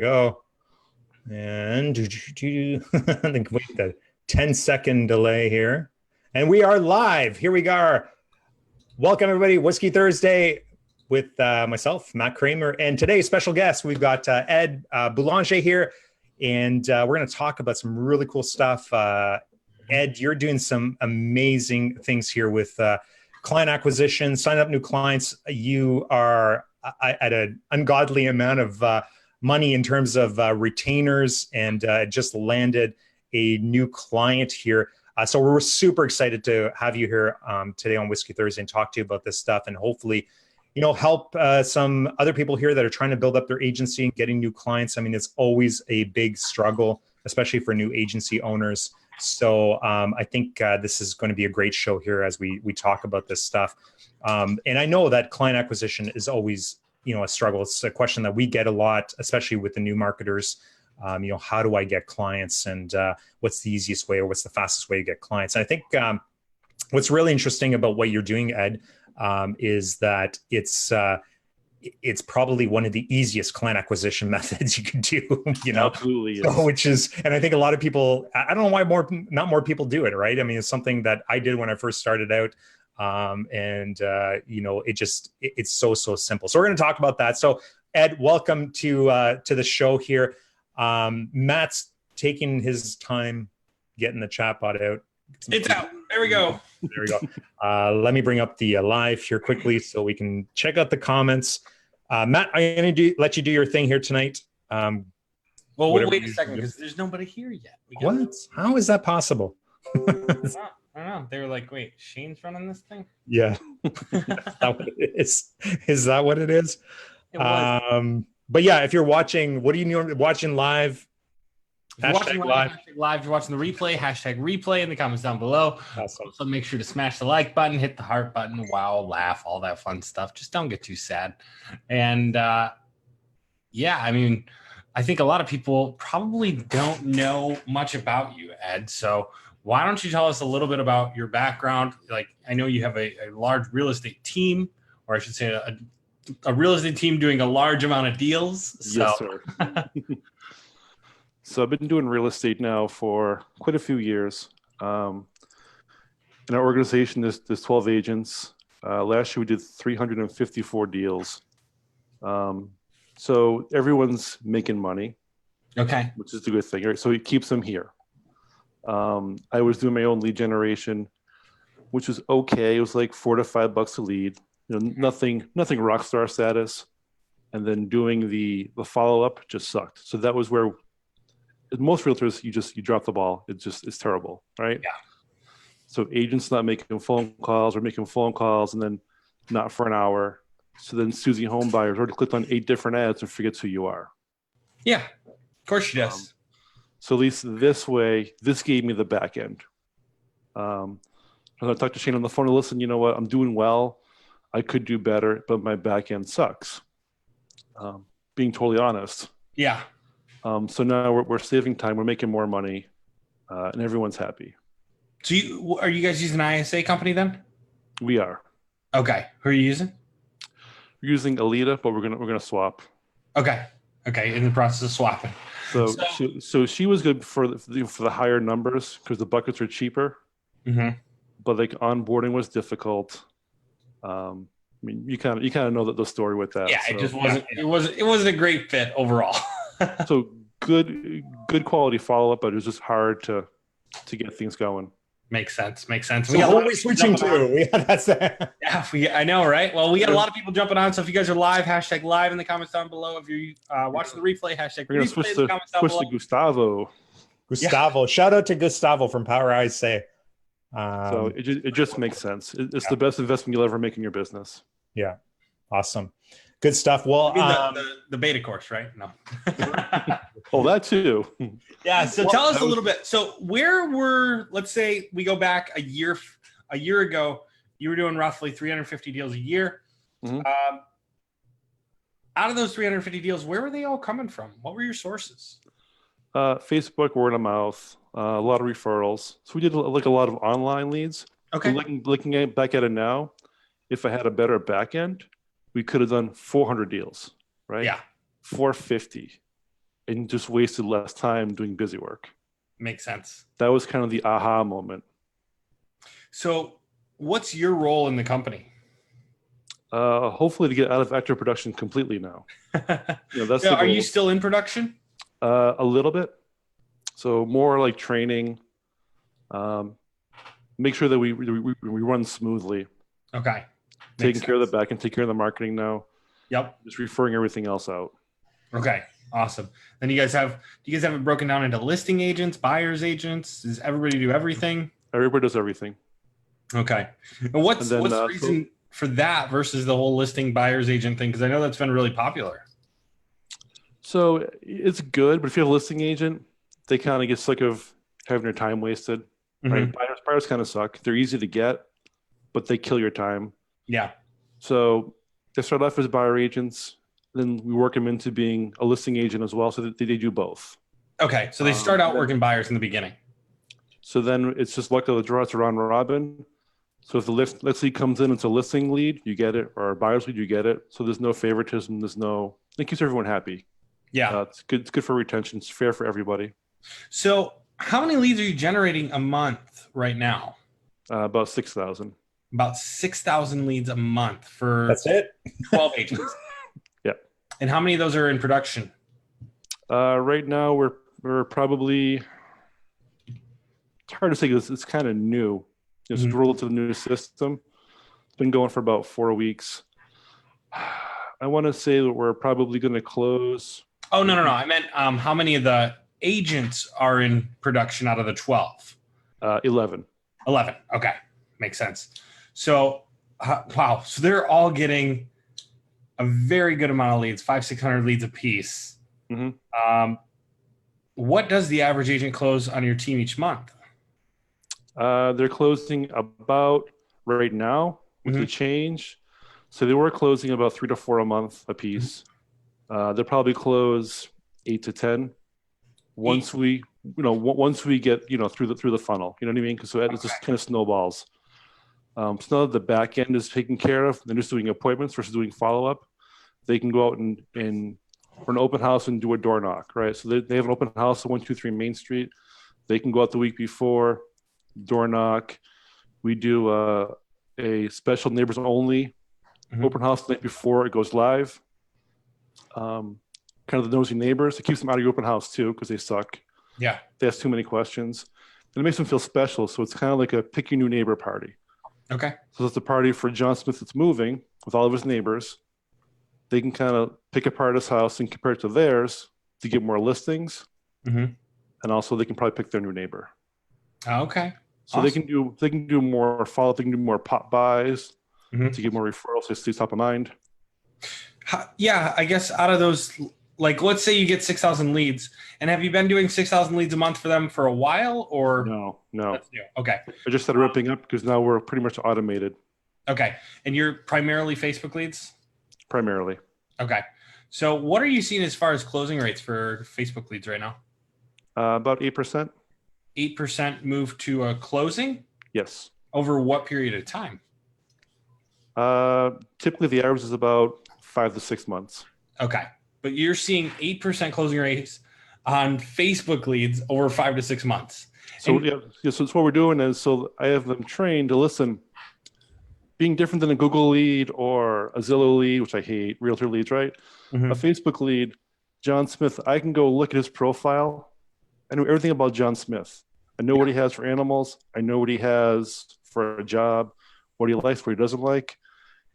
Go. And I think wait the 10-second delay here. And we are live. Here we are. Welcome everybody. Whiskey Thursday with myself, Matt Cramer, and today's special guest. We've got Ed Boulanger here, and we're going to talk about some really cool stuff. Ed, you're doing some amazing things here with client acquisition, sign up new clients. You are at an ungodly amount of money in terms of retainers, and just landed a new client here. So we're super excited to have you here today on Whiskey Thursday and talk to you about this stuff, and hopefully, help some other people here that are trying to build up their agency and getting new clients. I mean, it's always a big struggle, especially for new agency owners. So I think this is going to be a great show here as we talk about this stuff. And I know that client acquisition is always a struggle. It's a question that we get a lot, especially with the new marketers. How do I get clients, and what's the easiest way or what's the fastest way to get clients? And I think what's really interesting about what you're doing, Ed, is that it's probably one of the easiest client acquisition methods you can do. Absolutely. So, and I think a lot of people, I don't know why not more people do it, right? I mean, it's something that I did when I first started out. It's so simple. So we're going to talk about that. So Ed, welcome to the show here. Matt's taking his time getting the chat bot out. It's out. There we go. There we go. Let me bring up the live here quickly so we can check out the comments. Matt, I'm going to let you do your thing here tonight. Well, we'll wait a second because there's nobody here yet. What? How is that possible? I don't know. They were like, wait, Shayne's running this thing? Yeah. Is that what it is? Is that what it is? It was. But yeah, if you're watching, what are you watching live? Hashtag live. If you're watching the replay, hashtag replay in the comments down below. Awesome. Also, make sure to smash the like button, hit the heart button, wow, laugh, all that fun stuff. Just don't get too sad. And yeah, I mean, I think a lot of people probably don't know much about you, Ed. So why don't you tell us a little bit about your background? Like, I know you have a large real estate team, or I should say a real estate team doing a large amount of deals. So. Yes, sir. So I've been doing real estate now for quite a few years. In our organization, there's 12 agents. Last year we did 354 deals. So everyone's making money. Okay. Which is a good thing, right? So it keeps them here. I was doing my own lead generation, which was okay. It was like $4 to $5 a lead. Nothing rock star status. And then doing the follow-up just sucked. So that was where most realtors, you drop the ball. It's terrible, right? Yeah. So agents not making phone calls or making phone calls and then not for an hour. So then Susie Homebuyers already clicked on 8 different ads and forgets who you are. Yeah, of course she does. So at least this way, this gave me the back end. I talked to Shayne on the phone and listen, you know what? I'm doing well. I could do better, but my back end sucks. Being totally honest. Yeah. So now we're saving time. We're making more money, and everyone's happy. So are you guys using an ISA company then? We are. Okay. Who are you using? We're using Alita, but we're gonna swap. Okay. In the process of swapping. So she was good for the higher numbers because the buckets are cheaper. Mm-hmm. But like onboarding was difficult. I mean, you kind of know the story with that. Yeah, so. it just wasn't. It wasn't a great fit overall. So good quality follow up, but it was just hard to get things going. Makes sense. So who are we switching to? Yeah, I know, right? Well, we got a lot of people jumping on. So if you guys are live, hashtag live in the comments down below. If you're watching the replay, hashtag we're gonna replay in the comments down below. To Gustavo. Gustavo, shout out to Gustavo from Power ISA. So it just makes sense. It's the best investment you'll ever make in your business. Yeah, awesome, good stuff. Well, the beta course, right? No. Oh, that too. Yeah. So tell us a little bit. So let's say we go back a year ago, you were doing roughly 350 deals a year. Mm-hmm. Out of those 350 deals, where were they all coming from? What were your sources? Facebook, word of mouth, a lot of referrals. So we did a lot of online leads. Okay. Looking back at it now, if I had a better back end, we could have done 400 deals, right? Yeah. 450. and just wasted less time doing busy work. Makes sense. That was kind of the aha moment. So what's your role in the company? Hopefully to get out of actor production completely now. That's the Are goal. you still in production? A little bit. So more like training. Make sure that we run smoothly. Okay. Taking care of the back and take care of the marketing now. Yep. Just referring everything else out. Okay. Awesome. Then do you guys have it broken down into listing agents, buyers agents? Does everybody do everything? Everybody does everything. Okay. And what's the reason for that versus the whole listing buyers agent thing? Because I know that's been really popular. So it's good, but if you have a listing agent, they kind of get sick of having their time wasted. Right? Buyers kind of suck. They're easy to get, but they kill your time. Yeah. So they start off as buyer agents, then we work them into being a listing agent as well, so that they do both. Okay. So they start out working buyers in the beginning. So then it's just luck of the draw. It's a round robin. So if the let's lead comes in, it's a listing lead, you get it, or a buyer's lead, you get it. So there's no favoritism. It keeps everyone happy. Yeah. It's good. It's good for retention. It's fair for everybody. So how many leads are you generating a month right now? About 6,000. About 6,000 leads a month for That's it. 12 agents. Yeah. And how many of those are in production? Right now we're probably, it's hard to say because it's kind of new. It's rolled to the new system. It's been going for about 4 weeks. I want to say that we're probably going to close. Oh, no. I meant how many of the agents are in production out of the 12? 11. 11. Okay. Makes sense. So, wow. So they're all getting a very good amount of leads, 500-600 leads a piece. What does the average agent close on your team each month? They're closing about right now with the change. So they were closing about 3 to 4 a month a piece. They'll probably close 8 to 10 once we get through the funnel. You know what I mean? So it just kind of snowballs. So now that the back end is taken care of, they're just doing appointments versus doing follow up. They can go out and for an open house and do a door knock, right? So they have an open house at 123 Main Street. They can go out the week before, door knock. We do a special neighbors only open house the night before it goes live. Kind of the nosy neighbors. It keeps them out of your open house too because they suck. Yeah. They ask too many questions. And it makes them feel special. So it's kind of like a pick your new neighbor party. Okay. So it's a party for John Smith that's moving with all of his neighbors. They can kind of pick apart his house and compare it to theirs to get more listings. And also they can probably pick their new neighbor. Okay. So awesome. they can do more follow up, they can do more pop buys to get more referrals, so it stays top of mind. Yeah, I guess out of those, like let's say you get 6,000 leads, and have you been doing 6,000 leads a month for them for a while, or no? That's new. Okay. I just started ripping up because now we're pretty much automated. Okay, and you're primarily Facebook leads? Primarily. Okay, so what are you seeing as far as closing rates for Facebook leads right now? About 8%. 8% move to a closing? Yes. Over what period of time? Typically the average is about 5 to 6 months. Okay. But you're seeing 8% closing rates on Facebook leads over 5 to 6 months. So so what we're doing is, so I have them trained to listen. Being different than a Google lead or a Zillow lead, which I hate, realtor leads, right? A Facebook lead, John Smith, I can go look at his profile. I know everything about John Smith. I know what he has for animals. I know what he has for a job, what he likes, what he doesn't like.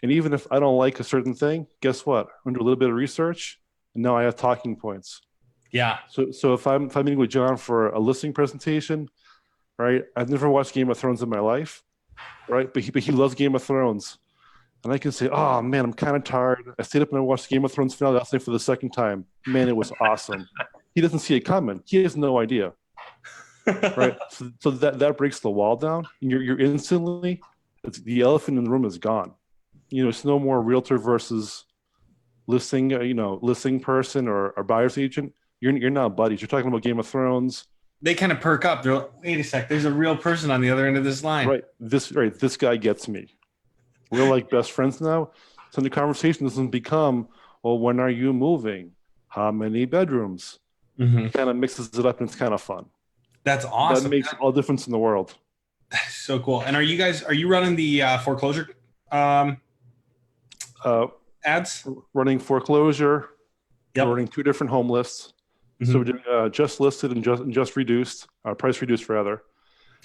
And even if I don't like a certain thing, guess what? I'm going to do a little bit of research, and now I have talking points. Yeah. So if I'm meeting with John for a listing presentation, right? I've never watched Game of Thrones in my life, right? But he loves Game of Thrones. And I can say, oh, man, I'm kind of tired. I stayed up and I watched Game of Thrones finale last night for the second time. Man, it was awesome. He doesn't see it coming. He has no idea. Right? So that breaks the wall down. And you're instantly, the elephant in the room is gone. It's no more realtor versus listing person or buyer's agent. You're now buddies. You're talking about Game of Thrones. They kind of perk up. They're like, wait a sec, there's a real person on the other end of this line. Right. This guy gets me. We're like best friends now. So the conversation doesn't become, well, when are you moving? How many bedrooms? kind of mixes it up, and it's kind of fun. That's awesome. That makes all the difference in the world. That's so cool. And are you running the foreclosure ads? Running foreclosure. Yep. We're running 2 different home lists. So we're doing just listed and just reduced, price reduced rather.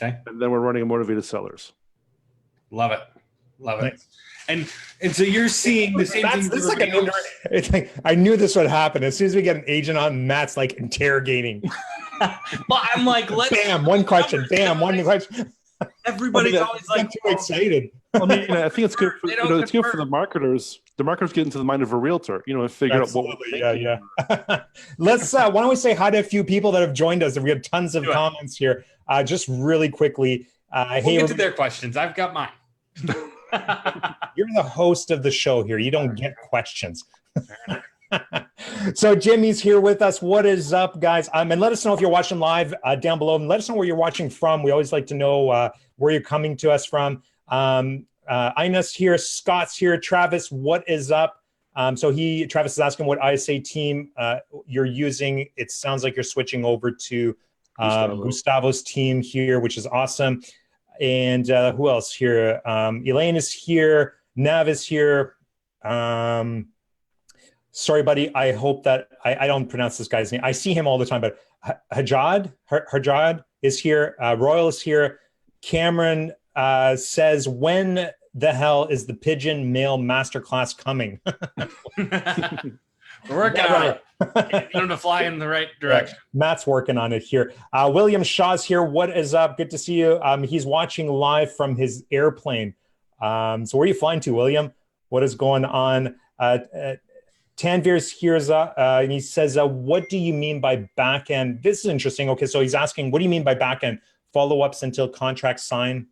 Okay. And then we're running a motivated sellers. Love it. Nice. And so you're seeing the same thing. This is like it's like I knew this would happen. As soon as we get an agent on, Matt's like interrogating. Well, I'm like, bam, one question. Bam, one question. Everybody's always like too excited. I mean, I think it's good for it's good for the marketers. The marketers get into the mind of a realtor, and figure out what we're thinking. Yeah. Let's why don't we say hi to a few people that have joined us? We have tons of comments here. Just really quickly. We'll get to their questions. I've got mine. You're the host of the show here. You don't get questions. So Jimmy's here with us. What is up, guys? And let us know if you're watching live down below. And let us know where you're watching from. We always like to know where you're coming to us from. Ina's here. Scott's here. Travis, what is up? Travis is asking what ISA team you're using. It sounds like you're switching over to Gustavo's team here, which is awesome. And who else here? Elaine is here. Nav is here. Sorry, buddy. I hope that I don't pronounce this guy's name. I see him all the time, but Hajad is here. Royal is here. Cameron says, when the hell is the Pigeon Mail Masterclass coming? We're working on it. Get him to fly in the right direction. Matt's working on it here. William Shaw's here. What is up? Good to see you. He's watching live from his airplane. So where are you flying to, William? What is going on? Tanvir's here, and he says, what do you mean by back end? This is interesting. Okay, so he's asking, what do you mean by back end? Follow-ups until contract sign?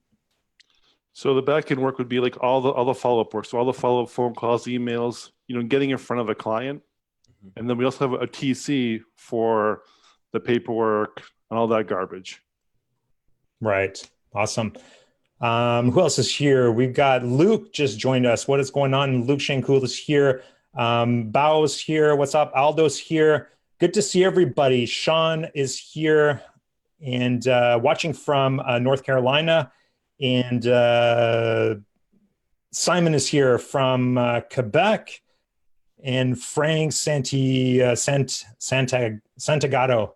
So the back end work would be like all the follow-up work. So all the follow-up phone calls, emails, getting in front of a client. And then we also have a TC for the paperwork and all that garbage. Right. Awesome. Who else is here? We've got Luke just joined us. What is going on? Luke Shankool is here. Bao's here. What's up? Aldo's here. Good to see everybody. Sean is here and watching from North Carolina. And Simon is here from Quebec. And Frank Santagato,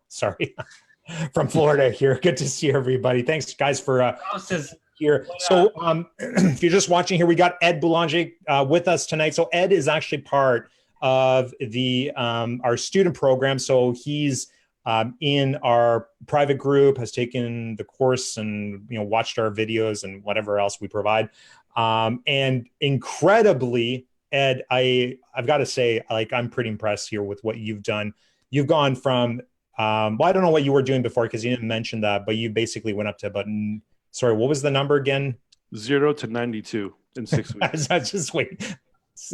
sorry, from Florida here. Good to see everybody. Thanks, guys, for here. So if you're just watching here, we got Ed Boulanger with us tonight. So Ed is actually part of the our student program. So he's in our private group, has taken the course and watched our videos and whatever else we provide. And incredibly, Ed, I've got to say, I'm pretty impressed here with what you've done. You've gone from, I don't know what you were doing before because you didn't mention that, but you basically went up to about, sorry, what was the number again? 0 to 92 in 6 weeks. Just wait.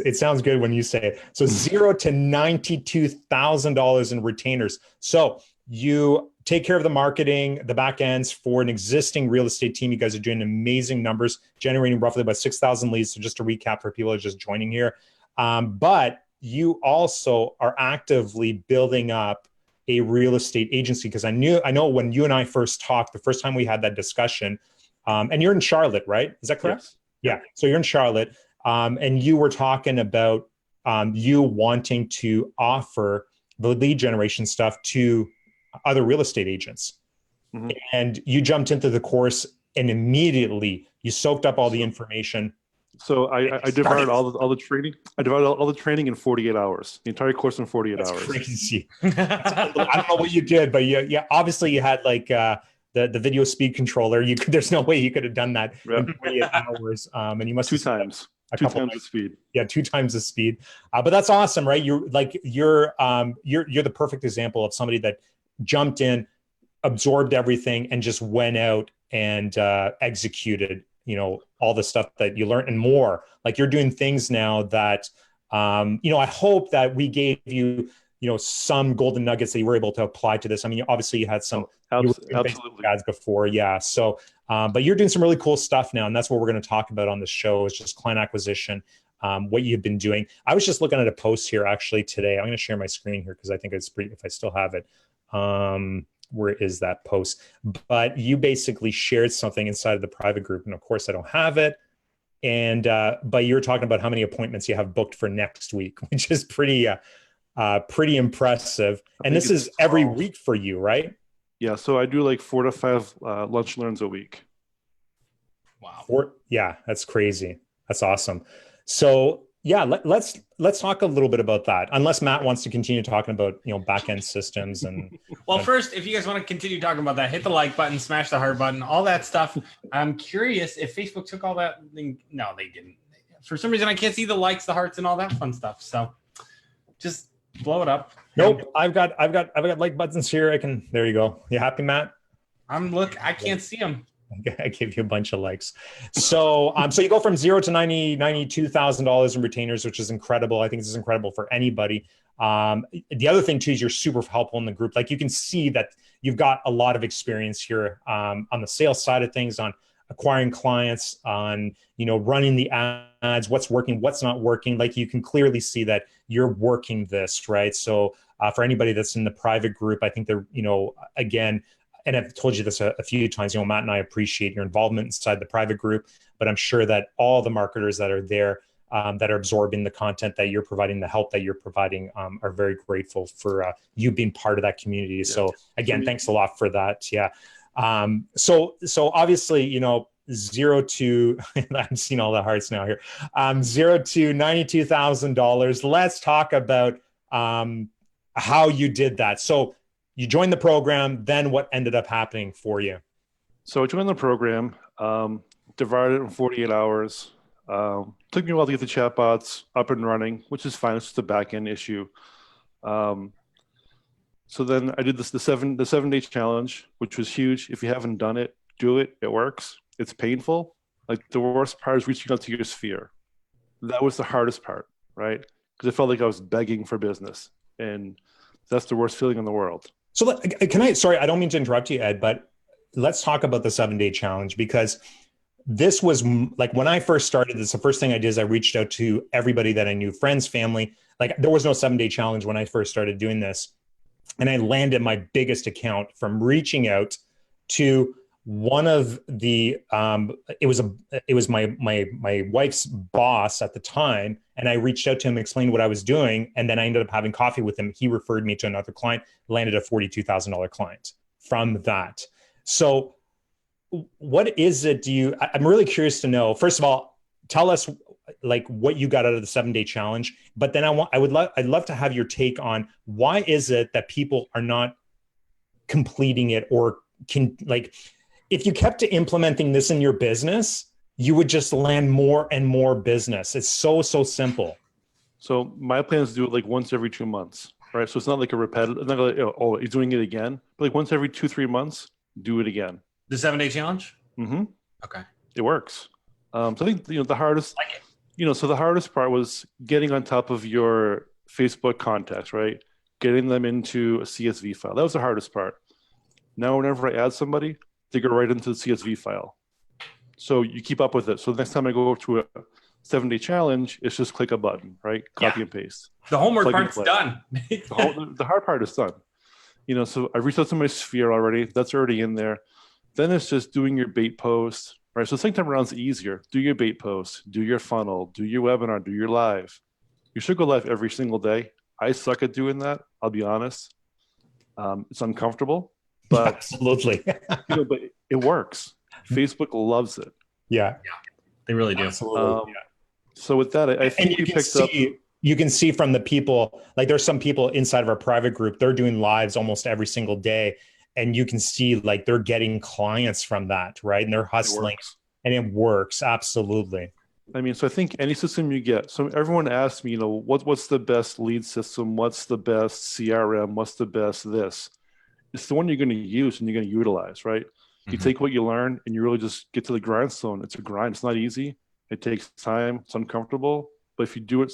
It sounds good when you say it. So $0 to $92,000 in retainers. So you take care of the marketing, the back ends for an existing real estate team. You guys are doing amazing numbers, generating roughly about 6,000 leads. So just to recap for people who are just joining here. But you also are actively building up a real estate agency because I know when you and I first talked, the first time we had that discussion, and you're in Charlotte, right? Is that correct? Yes. Yeah. So you're in Charlotte. And you were talking about you wanting to offer the lead generation stuff to other real estate agents. Mm-hmm. And you jumped into the course and immediately you soaked up all the information. So I divided all the training. I divided all the training in 48 hours. The entire course in 48 hours. Crazy. I don't know what you did, but yeah, obviously you had the video speed controller. There's no way you could have done that in 48 hours. And you must two times the speed. Yeah, 2 times the speed. But that's awesome, right? You're the perfect example of somebody that jumped in, absorbed everything, and just went out and executed, all the stuff that you learned and more. Like you're doing things now that, I hope that we gave you, some golden nuggets that you were able to apply to this. I mean, obviously you had some absolutely ads before. Yeah. So, but you're doing some really cool stuff now. And that's what we're going to talk about on the show is just client acquisition, what you've been doing. I was just looking at a post here actually today. I'm going to share my screen here because I think it's pretty, if I still have it. Where is that post? But you basically shared something inside of the private group, and of course I don't have it. And but you're talking about how many appointments you have booked for next week, which is pretty impressive. And this is every week for you, right? Yeah, so I do like 4 to 5 lunch learns a week. Wow. Yeah, that's crazy. That's awesome. So yeah, let's talk a little bit about that. Unless Matt wants to continue talking about back end systems and. Well, first, if you guys want to continue talking about that, hit the like button, smash the heart button, all that stuff. I'm curious if Facebook took all that. No, they didn't. For some reason, I can't see the likes, the hearts, and all that fun stuff. So just blow it up. Nope, I've got like buttons here. There you go. You happy, Matt? I can't see them. I gave you a bunch of likes. So so you go from $0 to $92,000 in retainers, which is incredible. I think this is incredible for anybody. The other thing too is you're super helpful in the group. Like you can see that you've got a lot of experience here on the sales side of things, on acquiring clients, on running the ads, what's working, what's not working. Like you can clearly see that you're working this, right? So for anybody that's in the private group, I think they're again. And I've told you this a few times, Matt and I appreciate your involvement inside the private group, but I'm sure that all the marketers that are there that are absorbing the content that you're providing, the help that you're providing, are very grateful for you being part of that community. Yeah. So again, thanks a lot for that. Yeah. So obviously, 0 to, I'm seeing all the hearts now here, $0 to $92,000. Let's talk about how you did that. So you joined the program, then what ended up happening for you? So I joined the program, divided it in 48 hours. Took me a while to get the chatbots up and running, which is fine. It's just a back-end issue. So then I did the 7-day challenge, which was huge. If you haven't done it, do it. It works. It's painful. Like the worst part is reaching out to your sphere. That was the hardest part, right? Because I felt like I was begging for business, and that's the worst feeling in the world. So sorry, I don't mean to interrupt you, Ed, but let's talk about the 7-day challenge, because this was like when I first started this, the first thing I did is I reached out to everybody that I knew, friends, family. Like there was no 7-day challenge when I first started doing this. And I landed my biggest account from reaching out to one of the, it was my wife's boss at the time. And I reached out to him, explained what I was doing. And then I ended up having coffee with him. He referred me to another client, landed a $42,000 client from that. So what is it? I'm really curious to know, first of all, tell us like what you got out of the 7-day challenge, but then I'd love to have your take on why is it that people are not completing it, or if you kept implementing this in your business, you would just land more and more business. It's so simple. So my plan is to do it like once every 2 months, right? So it's not like a repetitive, it's not like, oh, he's doing it again. But like once every 2-3 months, do it again. The 7-day challenge? Mm-hmm. Okay. It works. So I think, the hardest, so the hardest part was getting on top of your Facebook contacts, right? Getting them into a CSV file. That was the hardest part. Now, whenever I add somebody, they go right into the CSV file. So you keep up with it. So the next time I go to a 7-day challenge, it's just click a button, right? Copy and paste. The homework part's done. The hard part is done. So I reached out to my sphere already. That's already in there. Then it's just doing your bait posts, right? So the second time around is easier. Do your bait posts, do your funnel, do your webinar, do your live. You should go live every single day. I suck at doing that. I'll be honest. It's uncomfortable. But absolutely, but it works. Facebook loves it. Yeah, they really do. Absolutely. So with that, I think you can see from the people, like there's some people inside of our private group, they're doing lives almost every single day, and you can see like they're getting clients from that, right? And they're hustling, and it works. Absolutely. I mean, so I think any system you get. So everyone asks me, what's the best lead system? What's the best CRM? What's the best this? It's the one you're going to use and you're going to utilize, right? Mm-hmm. You take what you learn and you really just get to the grindstone. It's a grind. It's not easy. It takes time. It's uncomfortable. But if you do it,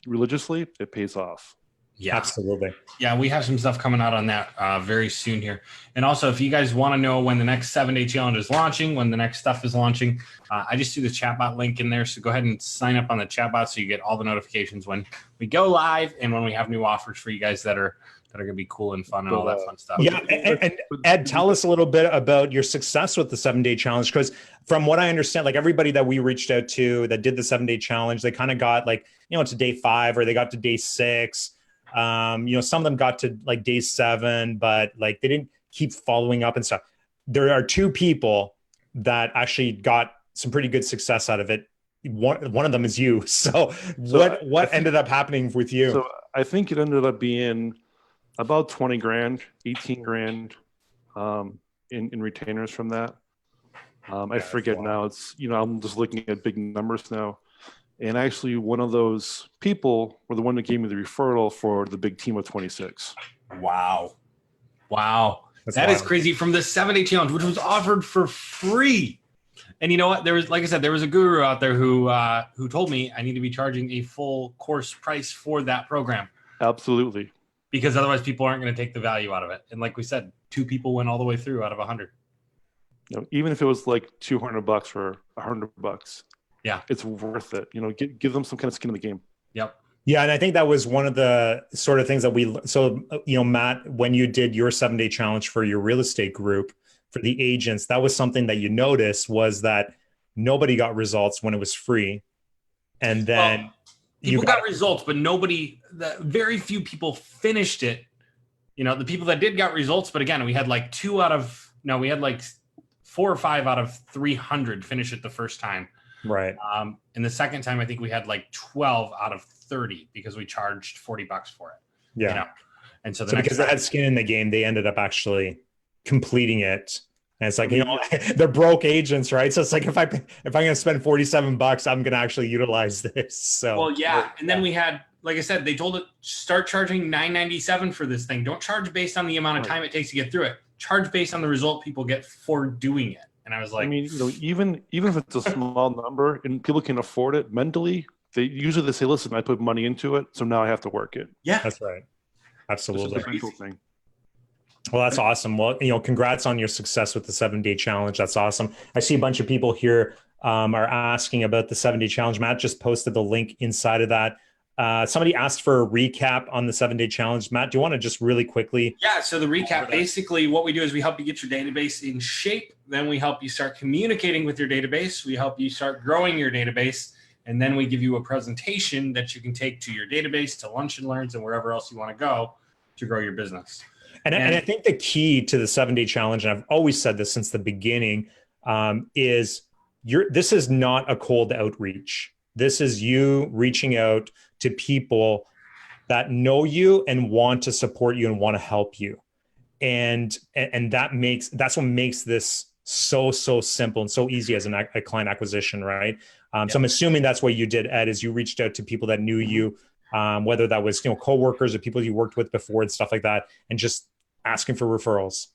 religiously, it pays off. Yeah, absolutely. Yeah, we have some stuff coming out on that very soon here. And also, if you guys want to know when the next 7-day challenge is launching, when the next stuff is launching, I just threw the chatbot link in there. So go ahead and sign up on the chatbot so you get all the notifications when we go live and when we have new offers for you guys that are that are going to be cool and fun and all that fun stuff. Yeah, and Ed, tell us a little bit about your success with the 7-day challenge, because from what I understand, like everybody that we reached out to that did the 7-day challenge, they kind of got like, to day 5 or they got to day 6. Some of them got to like day 7, but like they didn't keep following up and stuff. There are 2 people that actually got some pretty good success out of it. One of them is you. So what ended up happening with you? So I think it ended up being about 20 grand, 18 grand in retainers from that. I forget now. It's, I'm just looking at big numbers now. And actually one of those people were the one that gave me the referral for the big team of 26. Wow. That's wild. is crazy. From the 7-day challenge, which was offered for free. And you know what? There was, like I said, there was a guru out there who told me I need to be charging a full course price for that program. Absolutely. Because otherwise people aren't going to take the value out of it. And like we said, 2 people went all the way through out of 100. Even if it was like $200 or $100, yeah, it's worth it. Give them some kind of skin in the game. Yep. Yeah, and I think that was one of the sort of things that Matt, when you did your 7-day challenge for your real estate group, for the agents, that was something that you noticed, was that nobody got results when it was free. And then people got results, but very few people finished it. The people that did got results, but again, we had like 4 or 5 out of 300 finish it the first time. Right. And the second time, I think we had like 12 out of 30 because we charged $40 for it. Yeah. And so because they had skin in the game, they ended up actually completing it. And it's like, they're broke agents, right? So it's like, if I'm going to spend $47, I'm going to actually utilize this. So, well, yeah. And then we had, like I said, they told it, start charging $9.97 for this thing. Don't charge based on the amount of time it takes to get through it. Charge based on the result people get for doing it. And I was like, even if it's a small number and people can afford it mentally, they say, listen, I put money into it, so now I have to work it. Yeah, that's right. Absolutely. It's a mental thing. Well, that's awesome. Well, congrats on your success with the 7-day challenge. That's awesome. I see a bunch of people here are asking about the 7-day challenge. Matt just posted the link inside of that. Somebody asked for a recap on the 7-day challenge. Matt, do you want to just really quickly? Yeah. So the recap, basically what we do is we help you get your database in shape. Then we help you start communicating with your database. We help you start growing your database. And then we give you a presentation that you can take to your database, to Lunch and Learns, and wherever else you want to go to grow your business. And I think the key to the 7-day challenge, and I've always said this since the beginning, is this is not a cold outreach. This is you reaching out to people that know you and want to support you and want to help you. And that's what makes this so simple and so easy as a client acquisition, right? So I'm assuming that's what you did, Ed, is you reached out to people that knew you, whether that was coworkers or people you worked with before and stuff like that, and just asking for referrals.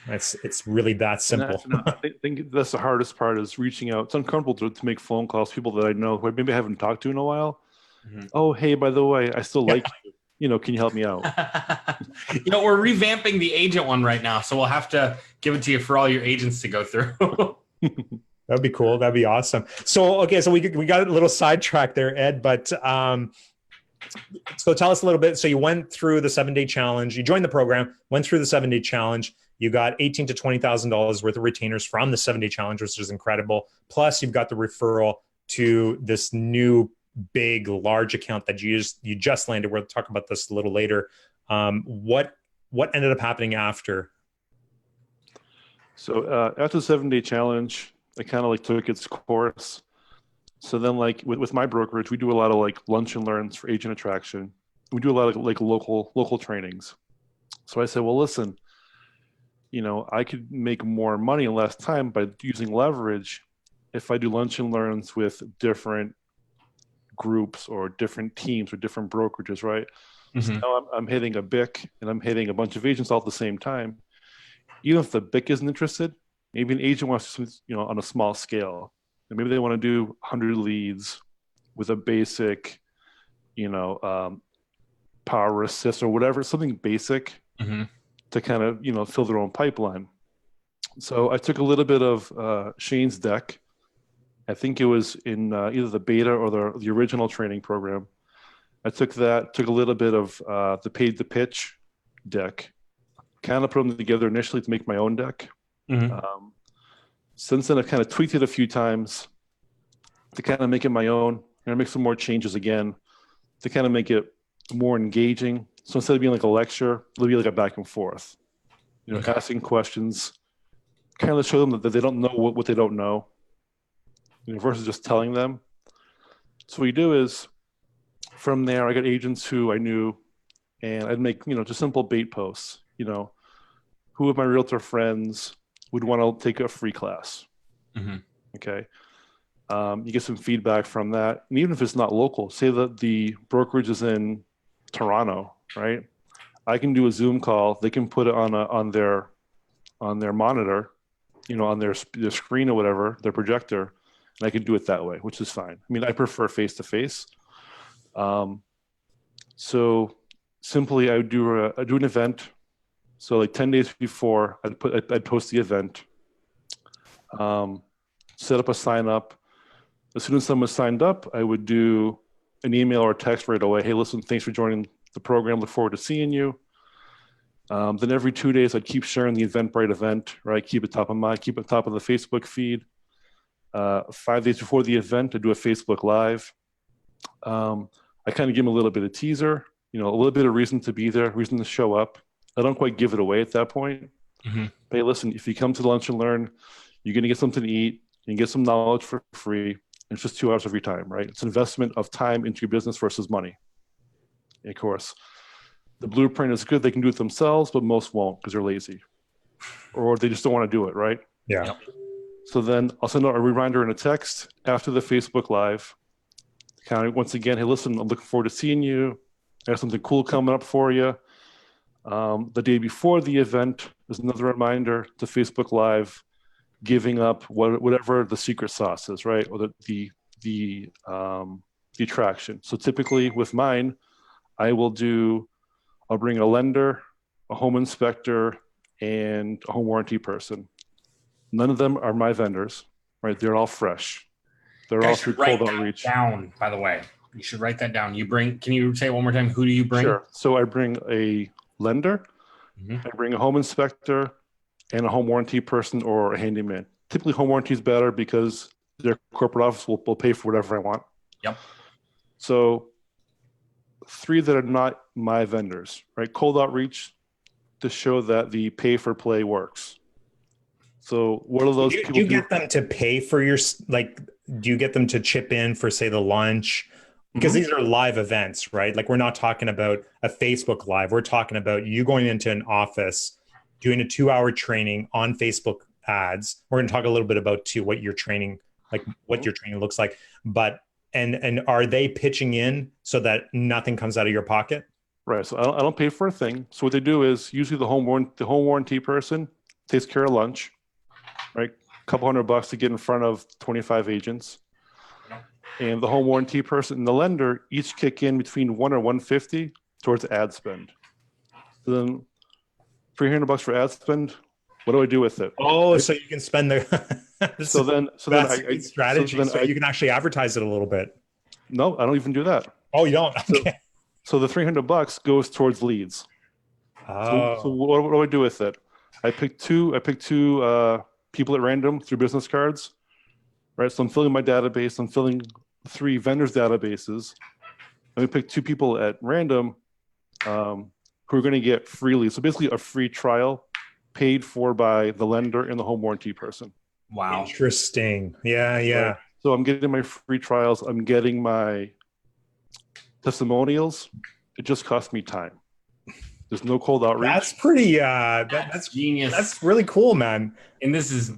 It's really that simple. I think that's the hardest part, is reaching out. It's uncomfortable to make phone calls to people that I know who maybe I haven't talked to in a while. Mm-hmm. Oh, hey, by the way, I still like you. Can you help me out? We're revamping the agent one right now, so we'll have to give it to you for all your agents to go through. That'd be cool. That'd be awesome. So, okay, so we got a little sidetracked there, Ed, but so tell us a little bit. So you went through the 7-day challenge, you joined the program, went through the 7-day challenge, you got $18,000 to $20,000 worth of retainers from the 7-day challenge, which is incredible. Plus you've got the referral to this new big, large account that you just landed. We'll talk about this a little later. What ended up happening after? So after the 7-day challenge, I kind of took its course. So then with my brokerage, we do a lot of lunch and learns for agent attraction. We do a lot of local trainings. So I said, well, listen, I could make more money in less time by using leverage if I do lunch and learns with different groups or different teams or different brokerages, right? Mm-hmm. So now I'm hitting a BIC and I'm hitting a bunch of agents all at the same time. Even if the BIC isn't interested, maybe an agent wants to, on a small scale, and maybe they want to do 100 leads with a basic, power assist or whatever, something basic to kind of, fill their own pipeline. So I took a little bit of Shayne's deck. I think it was in either the beta or the original training program. I took a little bit of the paid to pitch deck, kind of put them together initially to make my own deck. Since then, I've kind of tweaked it a few times to kind of make it my own, and I make some more changes again to kind of make it more engaging. So instead of being like a lecture, it'll be like a back and forth, asking questions, kind of show them that they don't know what they don't know, versus just telling them. So what you do is, from there, I got agents who I knew, and I'd make, just simple bait posts. Who of my realtor friends would want to take a free class? Okay. You get some feedback from that. And even if it's not local, say that the brokerage is in Toronto, right? I can do a Zoom call. They can put it on their monitor, on their screen or whatever, their projector, and I can do it that way, which is fine. I mean, I prefer face-to-face. So simply I would do an event. So like 10 days before, I'd post the event, set up a sign up. As soon as someone signed up, I would do an email or text right away. Hey, listen, thanks for joining the program. Look forward to seeing you. Then every 2 days, I'd keep sharing the Eventbrite event, right? Keep it top of mind, keep it top of the Facebook feed. 5 days before the event, I'd do a Facebook Live. I kind of give them a little bit of teaser, a little bit of reason to be there, reason to show up. I don't quite give it away at that point. But hey, listen, if you come to Lunch and Learn, you're going to get something to eat, you can get some knowledge for free. And it's just 2 hours of your time, right? It's an investment of time into your business versus money. Of course, the blueprint is good. They can do it themselves, but most won't because they're lazy or they just don't want to do it, right? Yeah. Yep. So then I'll send out a reminder in a text after the Facebook Live. Kind of once again, hey, listen, I'm looking forward to seeing you. I have something cool coming up for you. The day before the event is another reminder to Facebook Live, giving up whatever the secret sauce is, right? Or the attraction. So typically with mine, I'll bring a lender, a home inspector, and a home warranty person. None of them are my vendors, right? They're all fresh. They're all through cold outreach. Down, by the way. You should write that down. Can you say it one more time? Who do you bring? Sure. So I bring a lender, I bring a home inspector, and a home warranty person or a handyman. Typically, home warranty is better because their corporate office will pay for whatever I want. Yep. So 3 that are not my vendors, right? Cold outreach to show that the pay for play works. So what are those people do? You get them to pay for do you get them to chip in for, say, the lunch? Because these are live events, right? Like, we're not talking about a Facebook Live. We're talking about you going into an office, doing a 2-hour training on Facebook ads. We're going to talk a little bit about too what your training looks like. But and are they pitching in so that nothing comes out of your pocket? Right. So I don't pay for a thing. So what they do is usually the home warranty person takes care of lunch, right? A couple $100 to get in front of 25 agents. And the home warranty person and the lender each kick in between $100 or $150 towards ad spend. So then $300 for ad spend. What do I do with it? Oh, so you can spend the so then strategy. So you can actually advertise it a little bit. No, I don't even do that. Oh, you don't? Okay. So the $300 goes towards leads. Oh. So what do I do with it? I pick two people at random through business cards, right? So I'm filling my database. I'm filling 3 vendors' databases. And we pick 2 people at random who are going to get free leads. So basically a free trial paid for by the lender and the home warranty person. Wow. Interesting. Yeah. Right? So I'm getting my free trials. I'm getting my testimonials. It just costs me time. There's no cold outreach. That's pretty. That's genius. That's really cool, man. And this is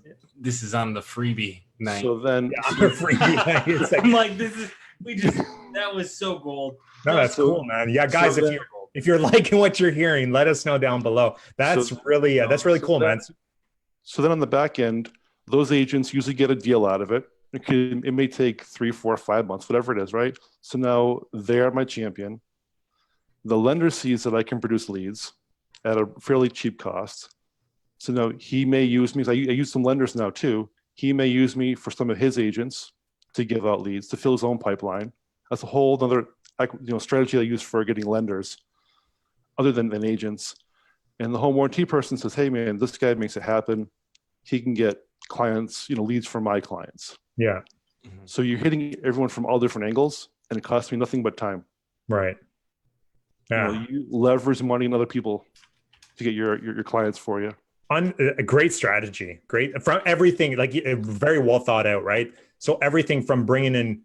on the freebie night. So then, I'm like, that was so gold. No, that's cool, man. Yeah, guys, if you're liking what you're hearing, let us know down below. That's really cool, man. So then on the back end, those agents usually get a deal out of it. It may take 3, 4, 5 months, whatever it is, right? So now they're my champion. The lender sees that I can produce leads at a fairly cheap cost. So now he may use me. I use some lenders now too. He may use me for some of his agents to give out leads, to fill his own pipeline. That's a whole other strategy I use for getting lenders, other than agents. And the home warranty person says, "Hey, man, this guy makes it happen. He can get clients, leads for my clients." Yeah. So you're hitting everyone from all different angles, and it costs me nothing but time. Right. Yeah. You leverage money in other people to get your clients for you. A great strategy. Great from everything, like very well thought out, right? So everything from bringing in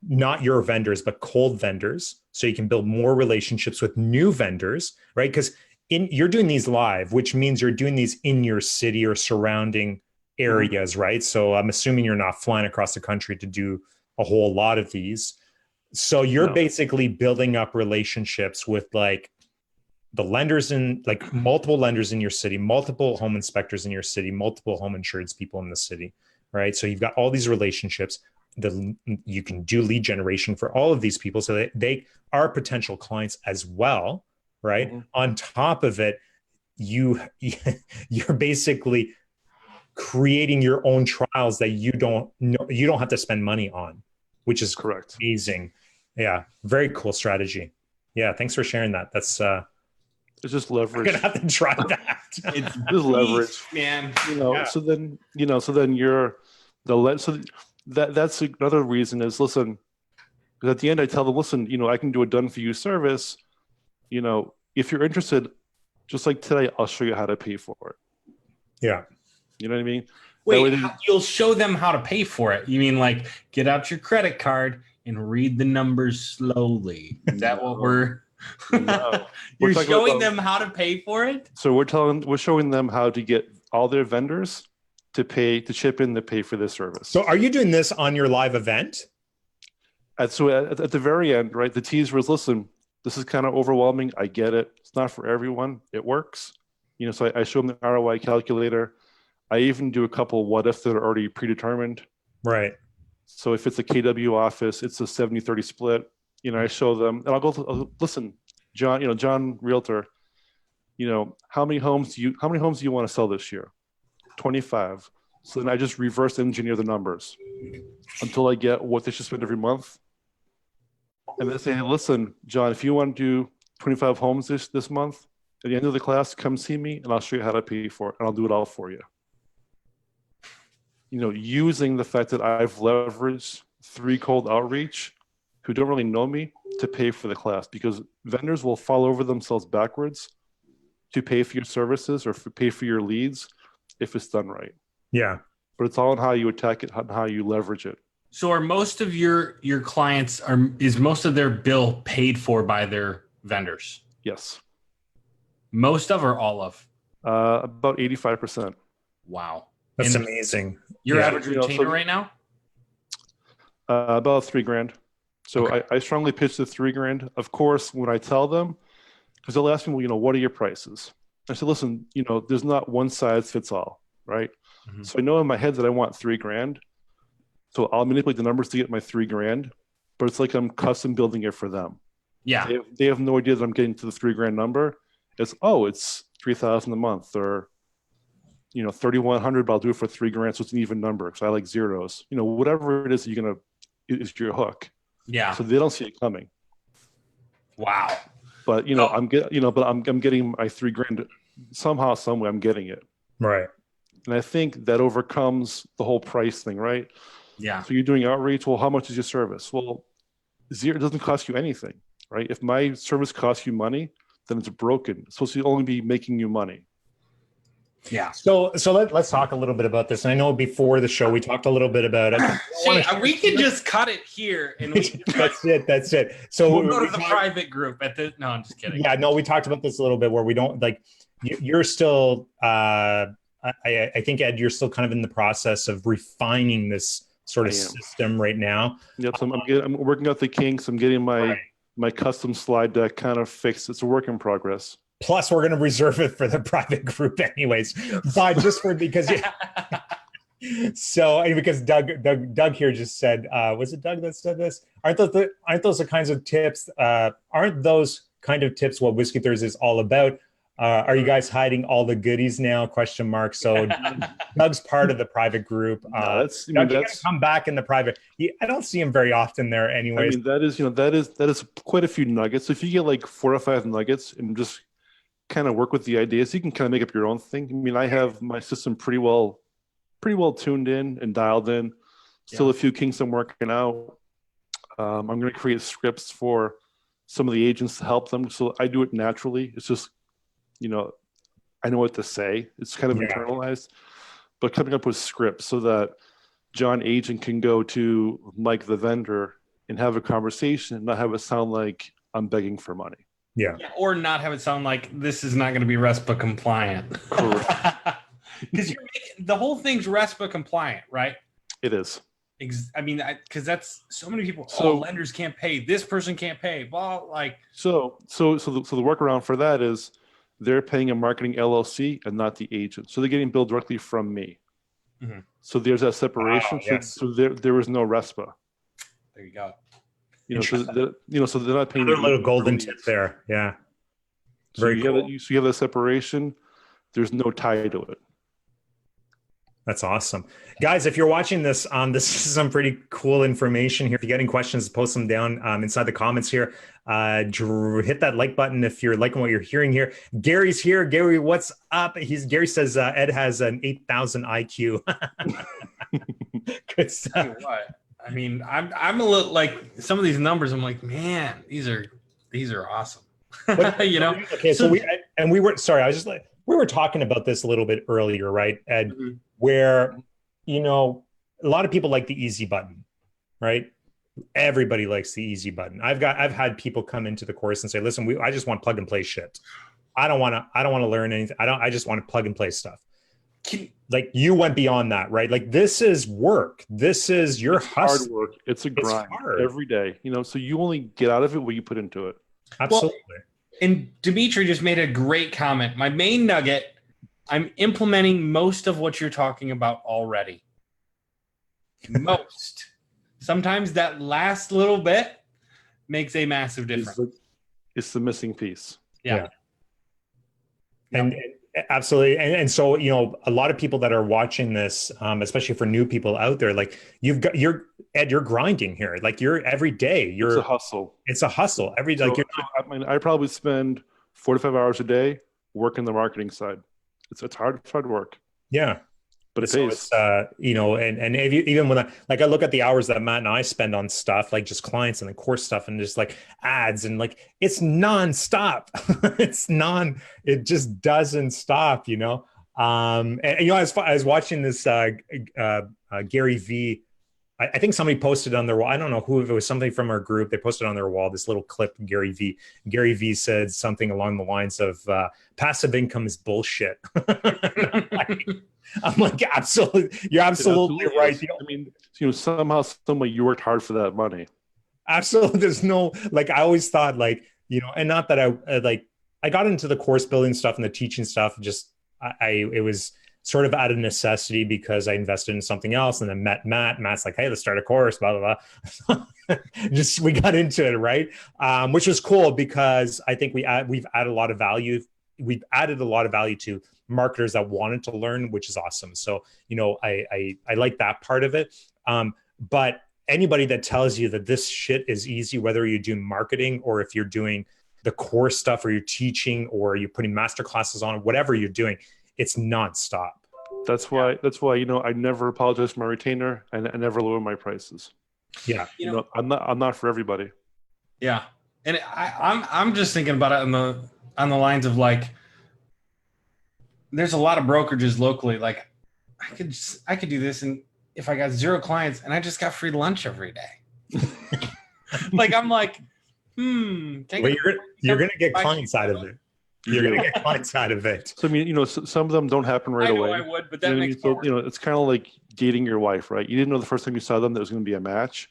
not your vendors, but cold vendors, so you can build more relationships with new vendors, right? Because you're doing these live, which means you're doing these in your city or surrounding areas, right? So I'm assuming you're not flying across the country to do a whole lot of these. So you're basically building up relationships with like the lenders in like multiple lenders in your city, multiple home inspectors in your city, multiple home insurance people in the city, right? So you've got all these relationships. You can do lead generation for all of these people so that they are potential clients as well, right? On top of it, you're basically creating your own trials that you don't have to spend money on, which is correct. Amazing. Yeah, very cool strategy. Yeah, thanks for sharing that. That's it's just leverage. I'm gonna have to try that. It's just leverage, man. So then that's another reason is, listen, because at the end I tell them, listen, I can do a done for you service. If you're interested, just like today, I'll show you how to pay for it. Yeah. You know what I mean? Wait, you'll show them how to pay for it? You mean like get out your credit card and read the numbers slowly? Is that what we're... No. You're showing them how to pay for it? So we're showing them how to get all their vendors to chip in to pay for this service. So are you doing this on your live event? So at the very end, right, the teaser was, listen, this is kind of overwhelming. I get it. It's not for everyone. It works. So I show them the ROI calculator. I even do a couple what ifs that are already predetermined. Right. So if it's a KW office, it's a 70-30 split. I show them, and I'll go, listen, John, John Realtor, how many homes do you want to sell this year? 25. So then I just reverse engineer the numbers until I get what they should spend every month. And then say, hey, listen, John, if you want to do 25 homes this month, at the end of the class, come see me and I'll show you how to pay for it, and I'll do it all for you. Using the fact that I've leveraged 3 cold outreach who don't really know me to pay for the class, because vendors will fall over themselves backwards to pay for your services or pay for your leads if it's done right. Yeah. But it's all on how you attack it, and how you leverage it. So are most of your clients, is most of their bill paid for by their vendors? Yes. Most of or all of? About 85%. Wow. That's amazing. Your average retainer right now? About $3,000. So okay. I strongly pitch the $3,000. Of course, when I tell them, because they'll ask me, well, what are your prices? I said, listen, there's not one size fits all, right? Mm-hmm. So I know in my head that I want $3,000. So I'll manipulate the numbers to get my $3,000, but it's like I'm custom building it for them. Yeah. They have no idea that I'm getting to the $3,000 number. It's $3,000 a month, or $3,100, but I'll do it for $3,000, so it's an even number. So I like zeros. Whatever it is, is your hook. Yeah. So they don't see it coming. Wow. But I'm getting my $3,000 somehow, some way. I'm getting it. Right. And I think that overcomes the whole price thing, right? Yeah. So you're doing outreach. Well, how much is your service? Well, zero doesn't cost you anything, right? If my service costs you money, then it's broken. It's supposed to only be making you money. Yeah. So let's talk a little bit about this. And I know before the show we talked a little bit about it. Shayne, we can just cut it here, and that's it. So we'll go to the private group at the. No, I'm just kidding. Yeah, no, we talked about this a little bit where we don't like. You're still. I think, Ed, you're still kind of in the process of refining this sort of system right now. Yep. So I'm working out the kinks. I'm getting my custom slide deck kind of fixed. It's a work in progress. Plus, we're going to reserve it for the private group anyways, but just because because Doug here just said, was it Doug that said this? Aren't those the kinds of tips? Aren't those kind of tips what Whiskey Thursday is all about? Are you guys hiding all the goodies now? Question mark. So Doug's part of the private group. No, Doug, you gotta come back in the private. I don't see him very often there, anyways. I mean, that is quite a few nuggets. So if you get like 4 or 5 nuggets and just kind of work with the ideas, you can kind of make up your own thing. I mean, I have my system pretty well tuned in and dialed in. Still a few kinks I'm working out. I'm going to create scripts for some of the agents to help them. So I do it naturally. It's just, I know what to say. It's kind of internalized, but coming up with scripts so that John agent can go to Mike the vendor and have a conversation and not have it sound like I'm begging for money. Yeah. Or not have it sound like this is not going to be RESPA compliant. Correct. Because the whole thing's RESPA compliant, right? It is. I mean, because that's so many people. So lenders can't pay. This person can't pay. Blah, like. So the workaround for that is they're paying a marketing LLC and not the agent. So they're getting billed directly from me. Mm-hmm. So there's that separation. Wow, yes. So there is no RESPA. There you go. So they're not paying. Another little golden tip there. Yeah. Very cool. So you have that separation. There's no tie to it. That's awesome. Guys, if you're watching this, this is some pretty cool information here. If you get any questions, post them down inside the comments here. Hit that like button if you're liking what you're hearing here. Gary's here. Gary, what's up? Gary says Ed has an 8,000 IQ. Good stuff. What? I mean, I'm a little like some of these numbers. I'm like, man, these are awesome. Okay, so we were sorry. I was just like, we were talking about this a little bit earlier, right, Ed? Mm-hmm. Where, a lot of people like the easy button, right? Everybody likes the easy button. I've had people come into the course and say, listen, I just want plug and play shit. I don't want to learn anything. I just want to plug and play stuff. Like you went beyond that, right? Like this is work. This is your hustle. Hard work. It's a grind every day, so you only get out of it what you put into it. Absolutely. Well, and Dimitri just made a great comment. My main nugget, I'm implementing most of what you're talking about already. Most. Sometimes that last little bit makes a massive difference. It's the missing piece. Yeah. And absolutely. And so, a lot of people that are watching this, especially for new people out there, like you're grinding here. Like you're every day. It's a hustle. It's a hustle. I probably spend 4 to 5 hours a day working the marketing side. It's hard work. Yeah. But it pays. It's, and if even when I look at the hours that Matt and I spend on stuff, like just clients and the course stuff and just like ads and like, it's nonstop. It just doesn't stop, I was watching this Gary V. I think somebody posted on their wall. I don't know who, if it was something from our group, they posted on their wall this little clip of Gary V. Gary V said something along the lines of passive income is bullshit. I'm like, absolutely. You're absolutely right. I mean, somehow, some way you worked hard for that money. Absolutely. There's no, like, I always thought and not that I got into the course building stuff and the teaching stuff. Just, it was sort of out of necessity because I invested in something else and then met Matt. Matt's like, hey, let's start a course, blah, blah, blah. We got into it, right? Which was cool because I think we've added a lot of value. We've added a lot of value to marketers that wanted to learn, which is awesome. So, I like that part of it. But anybody that tells you that this shit is easy, whether you're doing marketing or if you're doing the course stuff or you're teaching or you're putting master classes on, whatever you're doing, it's nonstop. That's why I never apologize for my retainer and I never lower my prices. Yeah. I'm not for everybody. Yeah. And I'm just thinking about it on the lines of like, there's a lot of brokerages locally. Like I could do this. And if I got 0 clients and I just got free lunch every day, like, I'm like, you're going to get clients out of it. You're going to get clients out of it. So, I mean, some of them don't happen right away. I would, but that makes sense. It's kind of like dating your wife, right? You didn't know the first time you saw them that it was going to be a match.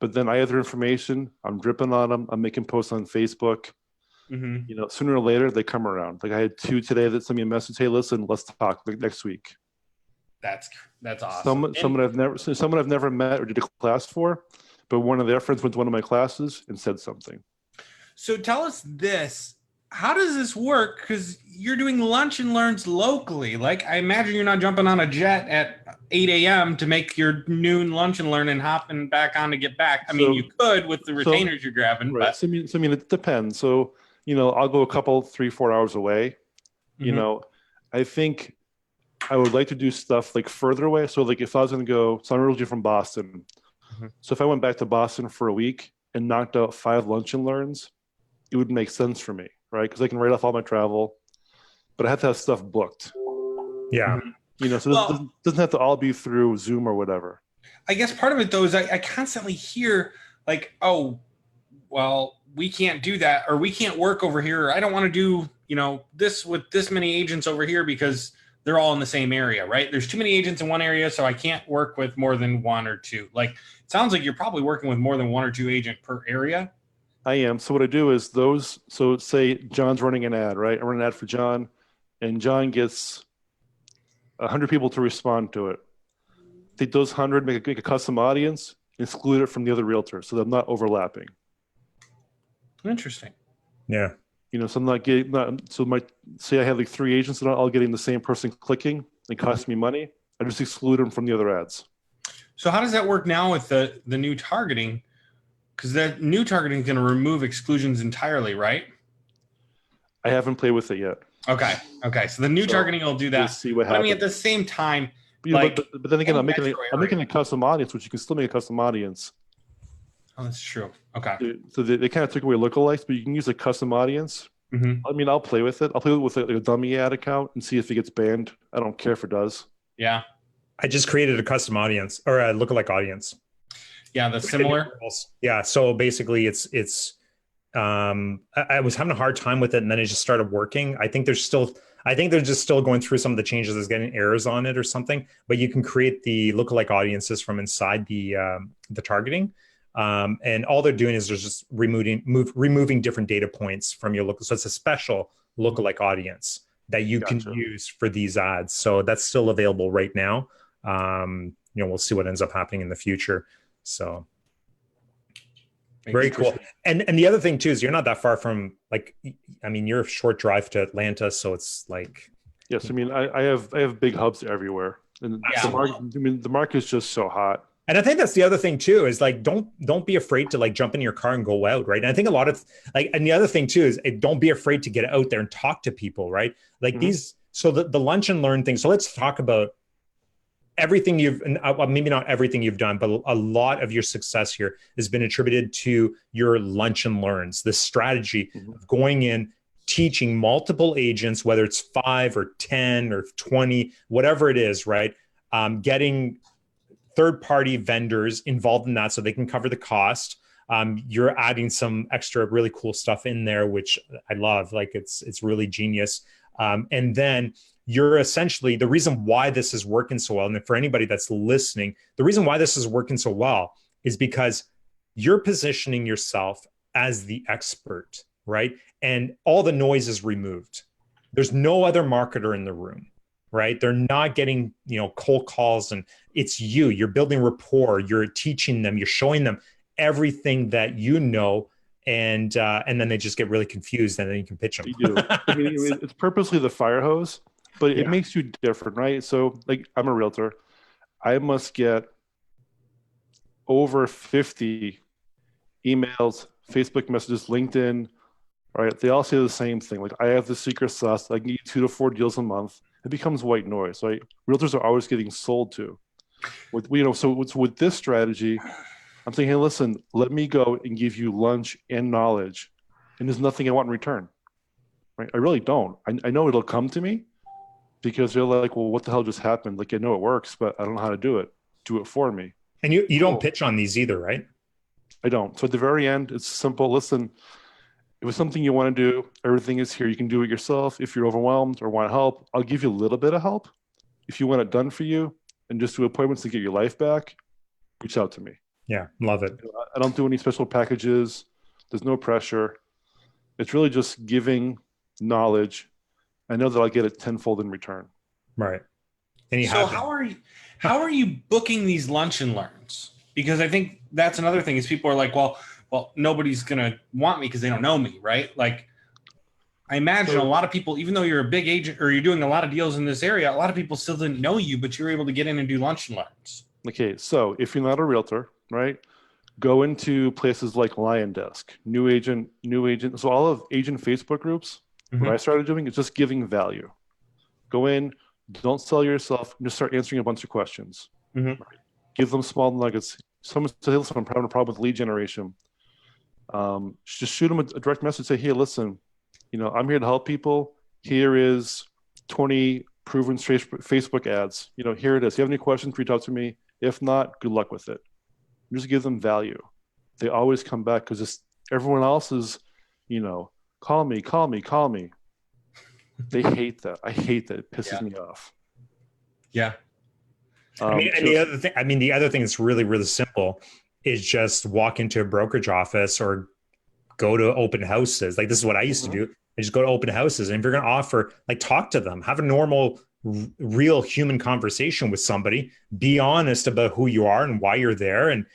But then I have their information. I'm dripping on them. I'm making posts on Facebook. Mm-hmm. Sooner or later, they come around. Like I had 2 today that sent me a message, hey, listen, let's talk next week. That's awesome. Someone I've never met or did a class for, but one of their friends went to one of my classes and said something. So tell us this. how does this work? Because you're doing lunch and learns locally. Like, I imagine you're not jumping on a jet at 8 a.m. to make your noon lunch and learn and hopping back on to get back. I mean, you could with the retainers you're grabbing. Right. But So I mean, it depends. So, I'll go a couple, 3-4 hours away. I think I would like to do stuff like further away. So like if I was going to go, so I'm originally from Boston. So if I went back to Boston for a week and knocked out 5 lunch and learns, it would make sense for me, right? Because I can write off all my travel, but I have to have stuff booked. Yeah. So it doesn't have to all be through Zoom or whatever. I guess part of it though is I constantly hear like, oh, well, we can't do that, or we can't work over here, or I don't want to do, this with this many agents over here because they're all in the same area, right? There's too many agents in one area, so I can't work with more than 1 or 2. Like, it sounds like you're probably working with more than 1 or 2 agent per area. I am. So what I do is so say John's running an ad, right? I run an ad for John, and John gets 100 people to respond to it. Take those 100, make a custom audience, exclude it from the other realtors so they're not overlapping. Interesting. Yeah. So I'm not getting, say I have like 3 agents that are all getting the same person clicking and cost me money. I just exclude them from the other ads. So how does that work now with the new targeting? Because the new targeting is going to remove exclusions entirely, right? I haven't played with it yet. Okay. So the new targeting will do that. We'll see what happens. I mean, at the same time, but then again, I'm making a custom audience, which you can still make a custom audience. Oh, that's true. Okay. So they kind of took away lookalikes, but you can use a custom audience. I mean, I'll play with it. I'll play with a dummy ad account and see if it gets banned. I don't care if it does. Yeah. I just created a custom audience or a lookalike audience. Yeah, that's similar. Yeah. So basically it's I was having a hard time with it and then it just started working. I think they're just still going through some of the changes. There's getting errors on it or something, but you can create the lookalike audiences from inside the targeting. And all they're doing is they're just removing different data points from your local. So it's a special lookalike audience that you can use for these ads. So that's still available right now. We'll see what ends up happening in the future. So very cool. And the other thing too is you're not that far from you're a short drive to Atlanta. So it's like, yes, I mean, I have big hubs everywhere, and the market is just so hot. And I think that's the other thing too, is like, don't be afraid to like jump in your car and go out. Right. And I think a lot of and the other thing too, is don't be afraid to get out there and talk to people. Right. Like so the lunch and learn thing. So let's talk about everything maybe not everything you've done, but a lot of your success here has been attributed to your lunch and learns, the strategy of going in, teaching multiple agents, whether it's 5 or 10 or 20, whatever it is, right? Getting third-party vendors involved in that so they can cover the cost. You're adding some extra really cool stuff in there, which I love. Like it's really genius. And then you're essentially, the reason why this is working so well, and for anybody that's listening, the reason why this is working so well is because you're positioning yourself as the expert, right? And all the noise is removed. There's no other marketer in the room, right? They're not getting, cold calls, and it's you. You're building rapport. You're teaching them. You're showing them everything that you know, and then they just get really confused, and then you can pitch them. You do. I mean, it's purposely the fire hose, but it makes you different, right? So, like, I'm a realtor. I must get over 50 emails, Facebook messages, LinkedIn, right? They all say the same thing. Like, I have the secret sauce. I can get 2 to 4 deals a month. It becomes white noise, right? Realtors are always getting sold to. With this strategy, I'm saying, hey, listen, let me go and give you lunch and knowledge, and there's nothing I want in return, right? I really don't. I know it'll come to me because they're like, well, what the hell just happened? Like, I know it works, but I don't know how to do it. Do it for me. And you don't pitch on these either, right? I don't. So at the very end, it's simple. Listen, if it's something you want to do, everything is here. You can do it yourself. If you're overwhelmed or want help, I'll give you a little bit of help. If you want it done for you and just do appointments to get your life back, reach out to me. Yeah, love it. I don't do any special packages. There's no pressure. It's really just giving knowledge. I know that I'll get it tenfold in return. Right. And so how are you booking these lunch and learns? Because I think that's another thing is people are like, well, nobody's going to want me because they don't know me, right? Like, I imagine a lot of people, even though you're a big agent or you're doing a lot of deals in this area, a lot of people still didn't know you, but you were able to get in and do lunch and learns. Okay, so if you're not a realtor, right, go into places like Lion Desk, New Agent. So all of agent Facebook groups, what I started doing is just giving value. Go in, don't sell yourself, just start answering a bunch of questions. Right? Give them small nuggets. Someone says, hey, listen, I'm having a problem with lead generation. Just shoot them a direct message, say, hey, listen, I'm here to help people. Here is 20 proven Facebook ads. Here it is. If you have any questions, reach out to me. If not, good luck with it. Just give them value. They always come back because everyone else is, call me. They hate that. I hate that. It pisses me off. Yeah. The other thing that's really, really simple is just walk into a brokerage office or go to open houses. Like, this is what I used to do. I just go to open houses, and if you're going to offer, like, talk to them, have a normal, real human conversation with somebody, be honest about who you are and why you're there. And,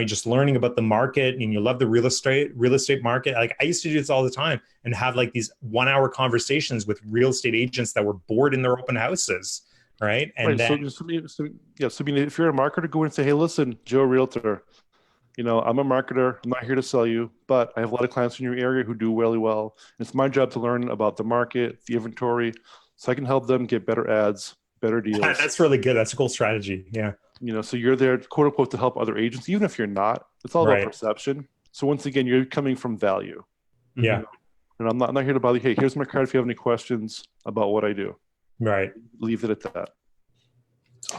just learning about the market, and you love the real estate market. Like, I used to do this all the time and have like these 1-hour conversations with real estate agents that were bored in their open houses. Right. And then, so if you're a marketer, go in and say, hey, listen, Joe Realtor, I'm a marketer. I'm not here to sell you, but I have a lot of clients in your area who do really well. It's my job to learn about the market, the inventory, so I can help them get better ads, better deals. That's really good. That's a cool strategy. Yeah. So you're there, quote unquote, to help other agents, even if you're not. It's all about perception. So once again, you're coming from value. Yeah. And I'm not here to bother you. Hey, here's my card if you have any questions about what I do. Right. Leave it at that.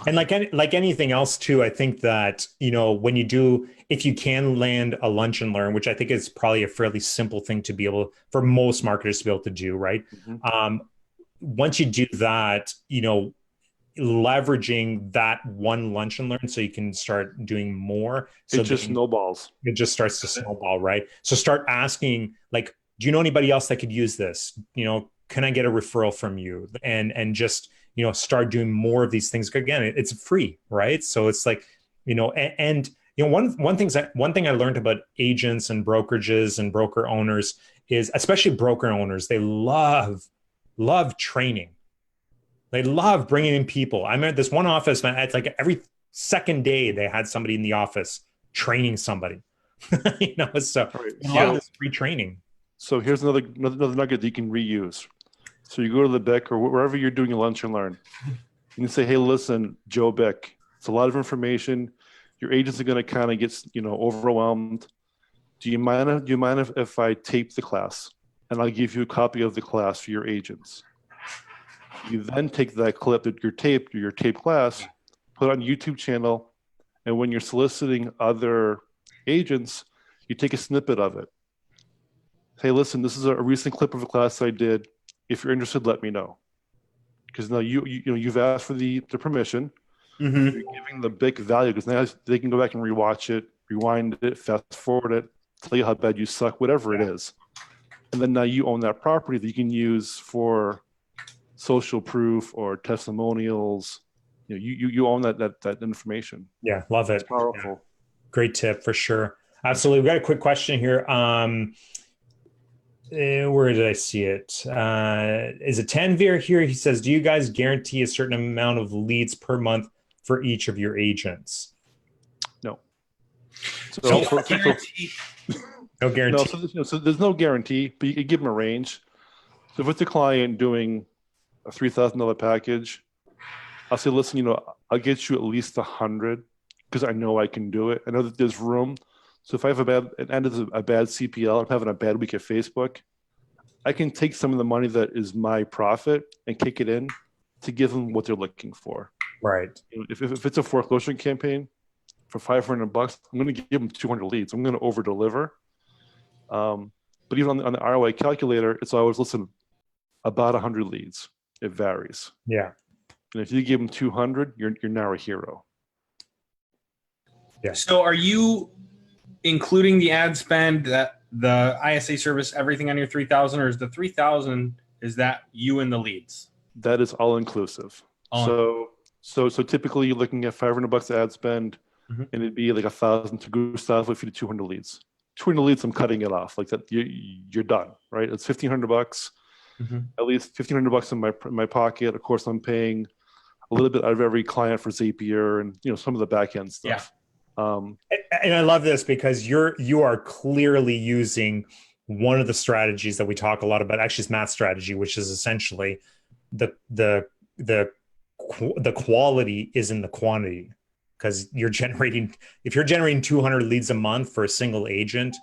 And like anything else too, I think that, when you do, if you can land a lunch and learn, which I think is probably a fairly simple thing to be able, for most marketers to be able to do, right? Once you do that, leveraging that one lunch and learn so you can start doing more. So it just snowballs. It just starts to snowball, right? So start asking, like, do you know anybody else that could use this? Can I get a referral from you? And just, start doing more of these things. Again, it's free, right? So it's like, one thing I learned about agents and brokerages and broker owners is, especially broker owners, they love training. They love bringing in people. I'm at this one office, man, it's like every second day they had somebody in the office training somebody. So love this free training. So here's another nugget that you can reuse. So you go to the BIC or wherever you're doing your lunch and learn. You can say, hey, listen, Joe BIC, it's a lot of information. Your agents are going to kind of get, overwhelmed. Do you mind if I tape the class and I'll give you a copy of the class for your agents? You then take that clip that your tape class, put it on YouTube channel, and when you're soliciting other agents, you take a snippet of it. Hey, listen, this is a recent clip of a class I did. If you're interested, let me know. Because now you've asked for the permission. You're giving the big value because now they can go back and rewatch it, rewind it, fast forward it, tell you how bad you suck, whatever it is. And then now you own that property that you can use for social proof or testimonials. You own that information. Yeah, love it. It's powerful. Yeah. Great tip for sure. Absolutely. We've got a quick question here. Where did I see it? Is it Tanvir here? He says, do you guys guarantee a certain amount of leads per month for each of your agents? No. No guarantee. No, so there's no guarantee, but you can give them a range. So if it's a client doing a $3,000 package, I'll say, listen, I'll get you at least 100 because I know I can do it. I know that there's room. So if I have a bad CPL, I'm having a bad week at Facebook, I can take some of the money that is my profit and kick it in to give them what they're looking for. Right. If it's a foreclosure campaign for $500, I'm going to give them 200 leads. I'm going to over deliver. But even on the ROI calculator, it's always, listen, about 100 leads. It varies. Yeah. And if you give them 200, you're now a hero. Yeah. So are you including the ad spend, that the ISA service, everything on your 3,000, or is the 3,000, is that you and the leads? That is all inclusive. So typically you're looking at $500 ad spend, and it'd be like 1,000 to Gustavo if you do 200 leads. 200 leads, I'm cutting it off like that. You're done, right? It's $1,500. at least $1,500 in my pocket. Of course, I'm paying a little bit out of every client for Zapier and some of the back end stuff. And I love this because you are clearly using one of the strategies that we talk a lot about. Actually, it's math strategy, which is essentially the quality is in the quantity, because if you're generating 200 leads a month for a single agent,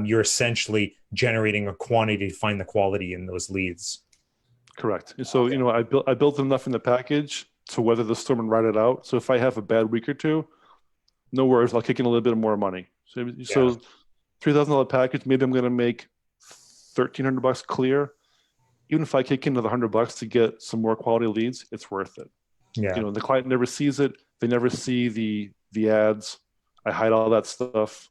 you're essentially generating a quantity to find the quality in those leads. Correct. And so I built enough in the package to weather the storm and ride it out. So if I have a bad week or two, no worries, I'll kick in a little bit more money. So $3,000 package, maybe I'm going to make $1,300 clear. Even if I kick in another $100 to get some more quality leads, it's worth it. Yeah. The client never sees it. They never see the ads. I hide all that stuff.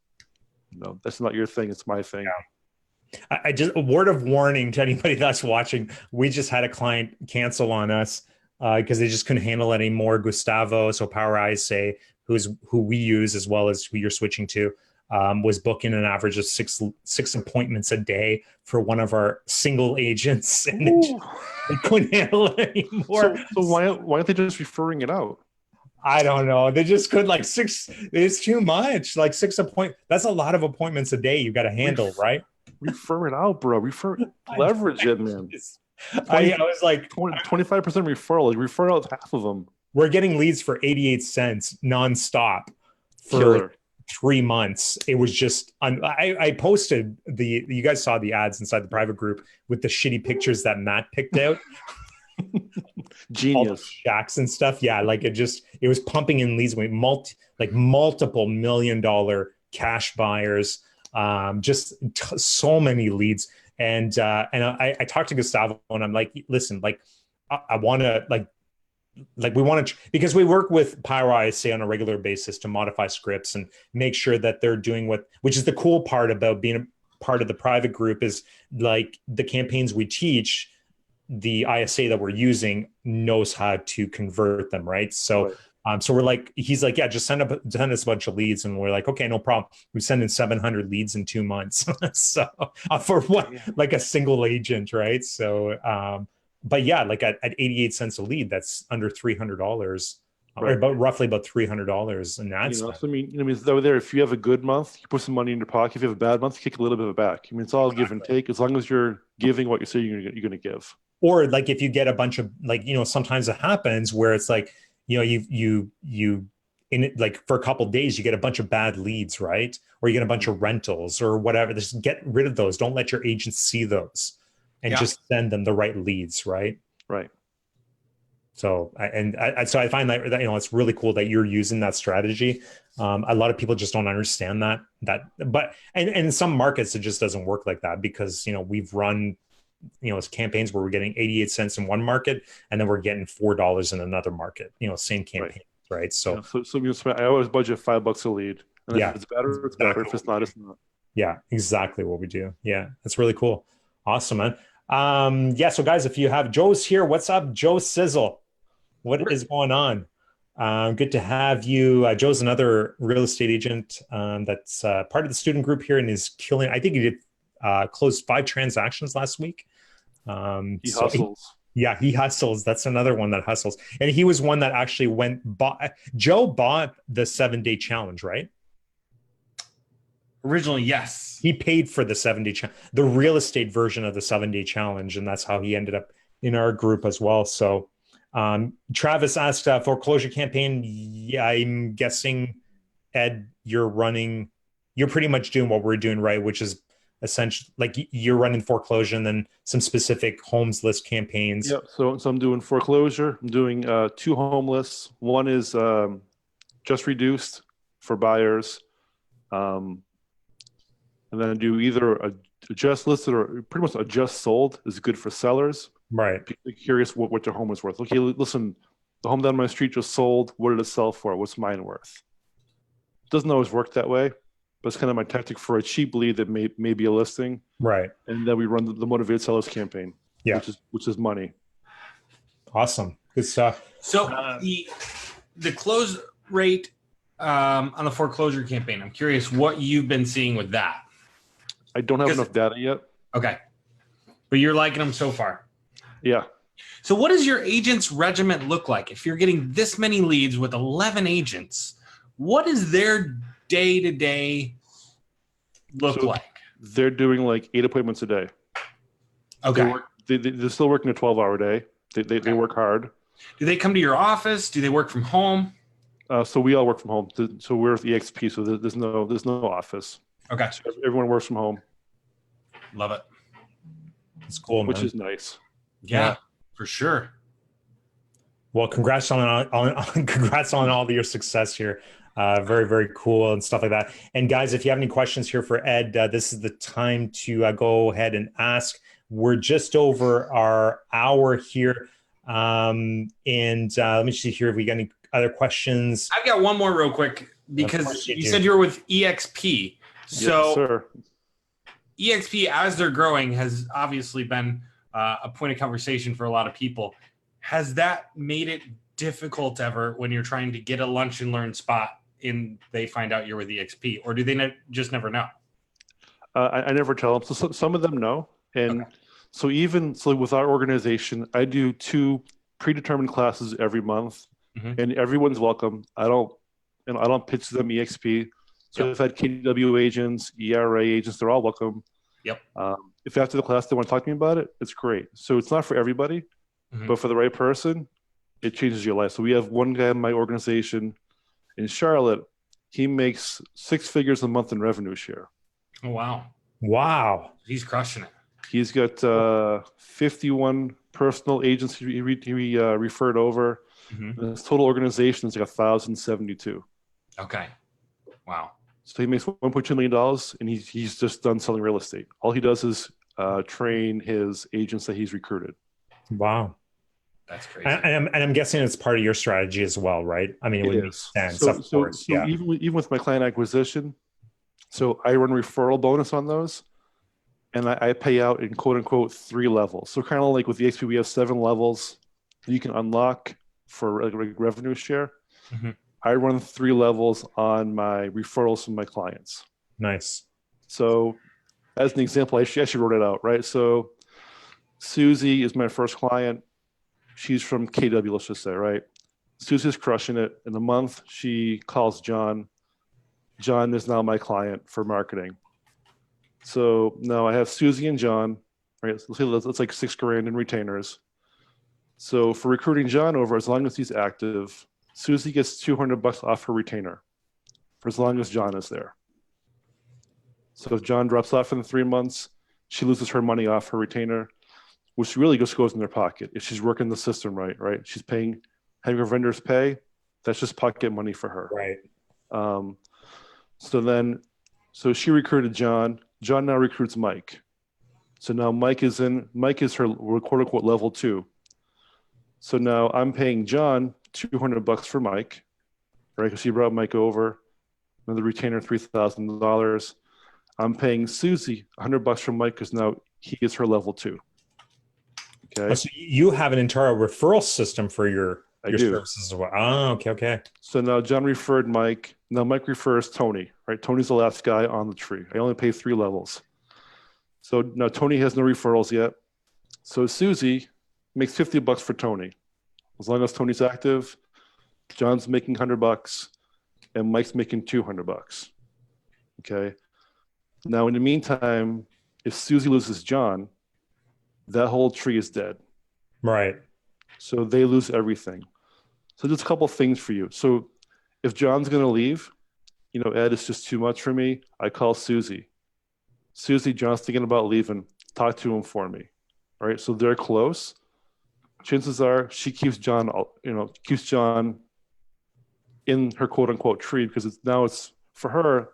That's not your thing. It's my thing. Yeah. I just, a word of warning to anybody that's watching. We just had a client cancel on us because they just couldn't handle it anymore. Gustavo, so Power ISA, who we use as well as who you're switching to, was booking an average of six appointments a day for one of our single agents, and they couldn't handle it anymore. So why aren't they just referring it out? I don't know. They just could six. It's too much. 6 appointments. That's a lot of appointments a day you got to handle, right? Refer it out, bro. Leverage it, man. I was like 25% referral. Refer out half of them. We're getting leads for 88 cents nonstop for Killer. 3 months. It was just, I posted you guys saw the ads inside the private group with the shitty pictures that Matt picked out. Genius. All the shacks and stuff. Yeah. It was pumping in leads with multiple $1 million cash buyers. So many leads. And I talked to Gustavo and I'm like, listen, I want to we want to, because we work with Power ISA on a regular basis to modify scripts and make sure that they're doing which is the cool part about being a part of the private group, is the campaigns we teach, the ISA that we're using knows how to convert them. Right. So, right. So he's like, yeah, just send us a bunch of leads. And we're like, okay, no problem. We send in 700 leads in 2 months. So for what, a single agent. Right. So, but yeah, at 88 cents a lead, that's under $300, right. Or roughly about $300 in ad spend. So over there, if you have a good month, you put some money in your pocket. If you have a bad month, you kick a little bit of it back. It's all give and take, as long as you're giving what you say you're going to give. Or if you get a bunch of sometimes it happens where it's you in it, for a couple of days, you get a bunch of bad leads, right? Or you get a bunch of rentals or whatever. Just get rid of those. Don't let your agents see those. And just send them the right leads, right? Right. So I find that it's really cool that you're using that strategy. A lot of people just don't understand that. But in some markets it just doesn't work like that, because we've run campaigns where we're getting 88 cents in one market and then we're getting $4 in another market. Same campaign, right? So I always budget $5 a lead. And if it's better, it's better. If it's not, it's not. Yeah, exactly what we do. Yeah, that's really cool. Awesome, man. So guys, if you have Joe's here, what's up, Joe Sizzle? What is going on? Good to have you. Joe's another real estate agent that's part of the student group here and is killing. I think he did closed 5 transactions last week. He hustles. He hustles. That's another one that hustles. And he was one that actually Joe bought the 7-day challenge, right? Originally, yes. He paid for the 7-day challenge, the real estate version of the 7-day challenge. And that's how he ended up in our group as well. So Travis asked foreclosure campaign. Yeah, I'm guessing, Ed, you're pretty much doing what we're doing, right? Which is essentially you're running foreclosure and then some specific homes list campaigns. Yeah. So I'm doing foreclosure. I'm doing 2 home lists. One is just reduced for buyers. And then do either a just listed or pretty much a just sold is good for sellers. Right. People are curious what their home is worth. Okay, listen, the home down my street just sold. What did it sell for? What's mine worth? Doesn't always work that way, but it's kind of my tactic for a cheap lead that may be a listing. Right. And then we run the motivated sellers campaign. Yeah. Which is money. Awesome. Good stuff. So the close rate on the foreclosure campaign, I'm curious what you've been seeing with that. I don't have enough data yet. Okay. But you're liking them so far. Yeah. So what does your agent's regiment look like? If you're getting this many leads with 11 agents, what does their day-to-day look like? They're doing like 8 appointments a day. Okay. They're still working a 12-hour day. They work hard. Do they come to your office? Do they work from home? So we all work from home. So we're with EXP, so there's no office. Okay. So everyone works from home. Love it. It's cool, which man. is nice. Yeah, for sure. Well, congrats on congrats on all of your success here. Very, very cool and stuff like that. And guys, if you have any questions here for Ed, this is the time to go ahead and ask. We're just over our hour here. Let me see here if we got any other questions. I've got one more real quick because you said you're with EXP. So yes, sir. EXP, as they're growing, has obviously been a point of conversation for a lot of people. Has that made it difficult ever when you're trying to get a lunch and learn spot and they find out you're with EXP, or do they just never know? I never tell them. So some of them know. And so with our organization, I do 2 predetermined classes every month, and everyone's welcome. I don't pitch them EXP. So I've had KW agents, ERA agents, they're all welcome. Yep. If after the class they want to talk to me about it, it's great. So it's not for everybody, but for the right person, it changes your life. So we have one guy in my organization in Charlotte. He makes 6 figures a month in revenue share. Oh, wow. Wow. He's crushing it. He's got 51 personal agents he referred over. His total organization is like 1,072. Okay. Wow. So he makes $1.2 million, and he's just done selling real estate. All he does is train his agents that he's recruited. Wow. That's crazy. And I'm guessing it's part of your strategy as well, right? I mean, it would make sense, of course. So even with my client acquisition, so I run referral bonus on those, and I pay out in quote unquote 3 levels. So kind of like with the XP, we have 7 levels that you can unlock for revenue share. I run 3 levels on my referrals from my clients. Nice. So as an example, I actually wrote it out, right? So Susie is my first client. She's from KW, let's just say, right? Susie's crushing it. In a month, she calls John. John is now my client for marketing. So now I have Susie and John, right? Let's like $6,000 in retainers. So for recruiting John over, as long as he's active, Susie gets $200 off her retainer for as long as John is there. So if John drops off in 3 months, she loses her money off her retainer, which really just goes in their pocket. If she's working the system right? She's having her vendors pay, that's just pocket money for her. Right. So she recruited John. John now recruits Mike. So now Mike is her quote unquote level 2. So now I'm paying John $200 for Mike, right? Because he brought Mike over. Another retainer, $3,000. I'm paying Susie $100 for Mike because now he is her level 2. Okay. So you have an entire referral system for your do. services as well. Oh, okay. So now John referred Mike. Now Mike refers Tony, right? Tony's the last guy on the tree. I only pay 3 levels. So now Tony has no referrals yet. So Susie makes $50 for Tony. As long as Tony's active, John's making $100 and Mike's making $200. Okay. Now, in the meantime, if Susie loses John, that whole tree is dead. Right. So they lose everything. So just a couple things for you. So if John's going to leave, Ed, it's just too much for me. I call Susie. Susie, John's thinking about leaving. Talk to him for me. All right. So they're close. Chances are she keeps John in her quote unquote tree because it's for her.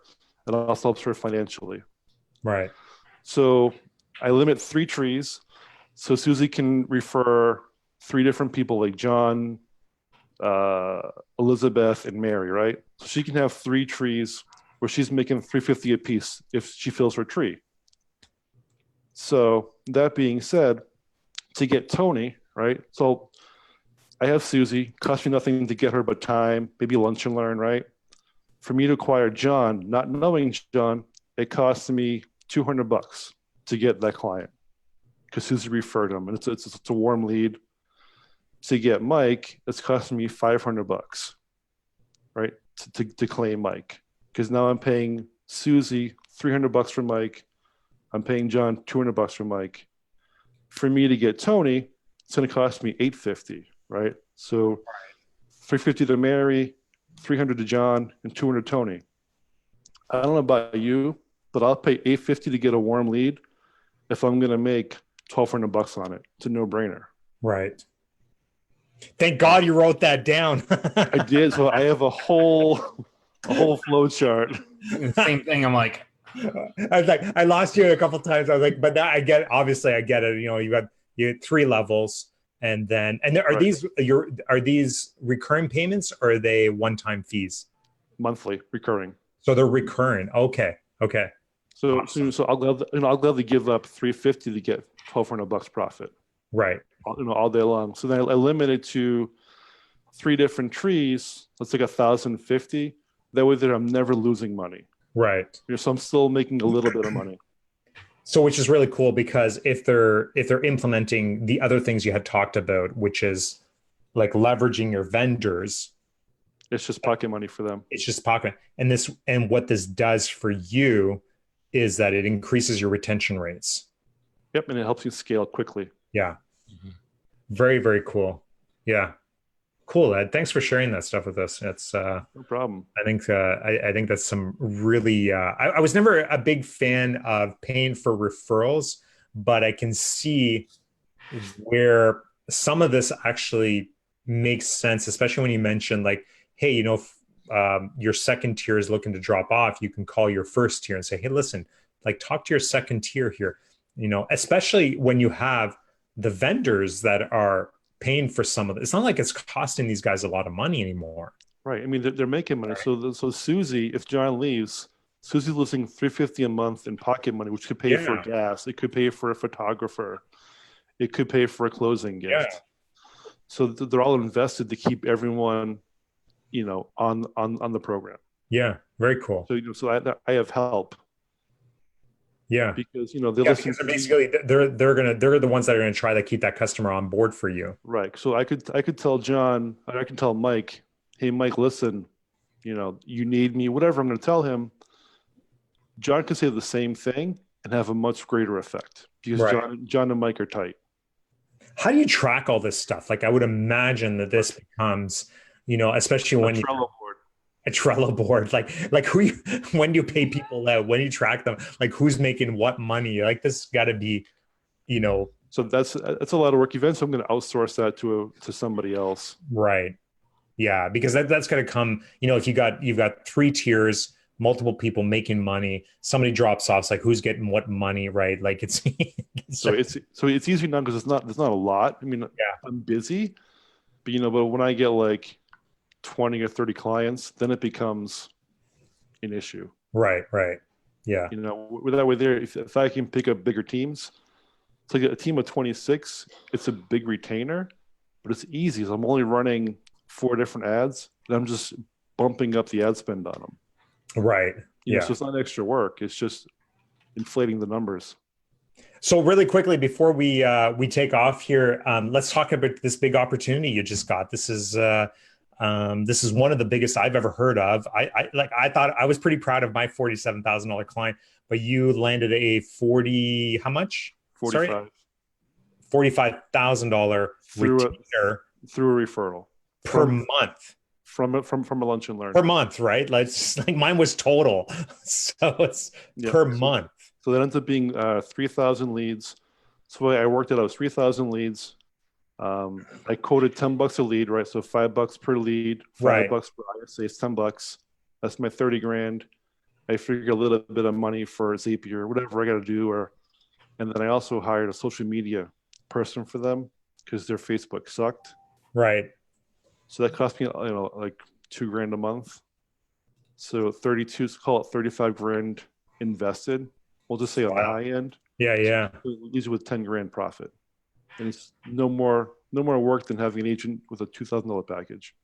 It also helps her financially. Right. So I limit 3 trees. So Susie can refer 3 different people like John, Elizabeth, and Mary, right? So she can have 3 trees where she's making $350 a piece if she fills her tree. So that being said, to get Tony, right? So I have Susie, cost me nothing to get her but time, maybe lunch and learn, right? For me to acquire John, not knowing John, it costs me $200 to get that client. because Susie referred him, and it's a warm lead. To get Mike, it's costing me $500, right? To claim Mike, because now I'm paying Susie $300 for Mike. I'm paying John $200 for Mike. For me to get Tony, it's going to cost me $850, right? So $350 to Mary, $300 to John, and $200 to Tony. I don't know about you, but I'll pay $850 to get a warm lead if I'm going to make $1,200 on it. It's a no-brainer. Right. Thank God you wrote that down. I did. So I have a whole flow chart. Same thing. I'm like, I was like, I lost you a couple times. I was like, but now I get, obviously I get it. You know, you had 3 levels, and are these recurring payments, or are they one-time fees? Monthly, recurring. So they're recurring. Okay. So I'll gladly give up $350 to get $1,200 profit. Right. All day long. So then I limit it to 3 different trees. Let's take $1,050. That way, that I'm never losing money. Right. So I'm still making a little bit of money. So, which is really cool, because if they're implementing the other things you had talked about, which is like leveraging your vendors, it's just pocket money for them. It's just pocket. And what this does for you is that it increases your retention rates. Yep, and it helps you scale quickly. Yeah. Mm-hmm. Very, very cool. Yeah. Cool, Ed. Thanks for sharing that stuff with us. It's no problem. I think that's some really. I was never a big fan of paying for referrals, but I can see where some of this actually makes sense, especially when you mention like, hey, you know, if your second tier is looking to drop off, you can call your first tier and say, hey, listen, like talk to your second tier here. You know, especially when you have the vendors that are paying for some of it. It's not like it's costing these guys a lot of money anymore. Right. I mean, they're making money. Right. So Susie, if John leaves, Susie's losing $350 a month in pocket money, which could pay for gas. It could pay for a photographer. It could pay for a closing gift. Yeah. So they're all invested to keep everyone, you know, on the program. Yeah. Very cool. So, so I have help. Yeah, because they're basically they're the ones that are gonna try to keep that customer on board for you. Right. So I could tell John, I can tell Mike, hey Mike, listen, you need me, whatever I'm gonna tell him. John can say the same thing and have a much greater effect because John and Mike are tight. How do you track all this stuff? Like I would imagine that this becomes, especially when a Trello board, like who when do you pay people out? When do you track them? Like who's making what money? Like this got to be, So that's a lot of work. Eventually, I'm going to outsource that to somebody else. Right. Yeah, because that's going to come. If you've got 3 tiers, multiple people making money. Somebody drops off. It's like who's getting what money, right? Like it's so it's easy now because there's not a lot. I mean, I'm busy, but but when I get like 20 or 30 clients, then it becomes an issue. Right. Yeah. With that way there, if I can pick up bigger teams, it's like a team of 26, it's a big retainer, but it's easy. So I'm only running 4 different ads and I'm just bumping up the ad spend on them. Right. Yeah. So it's not extra work. It's just inflating the numbers. So really quickly before we take off here, let's talk about this big opportunity you just got. This is one of the biggest I've ever heard of. I thought I was pretty proud of my $47,000 client, but you landed a how much? 45. Sorry? $45,000 retainer through a referral per month. From a lunch and learn per month, right? Like mine was total, so it's per month. So that ends up being 3,000 leads. So the way I worked it out was 3,000 leads. I quoted $10 a lead, right? So $5 per lead, $5 per ISA, it's $10. That's my 30 grand. I figured a little bit of money for Zapier, whatever I got to do, and then I also hired a social media person for them because their Facebook sucked. Right. So that cost me, like $2 grand a month. So 32, call it 35 grand invested. We'll just say on the high end. Yeah. These are with 10 grand profit. And it's no more work than having an agent with a $2,000 package.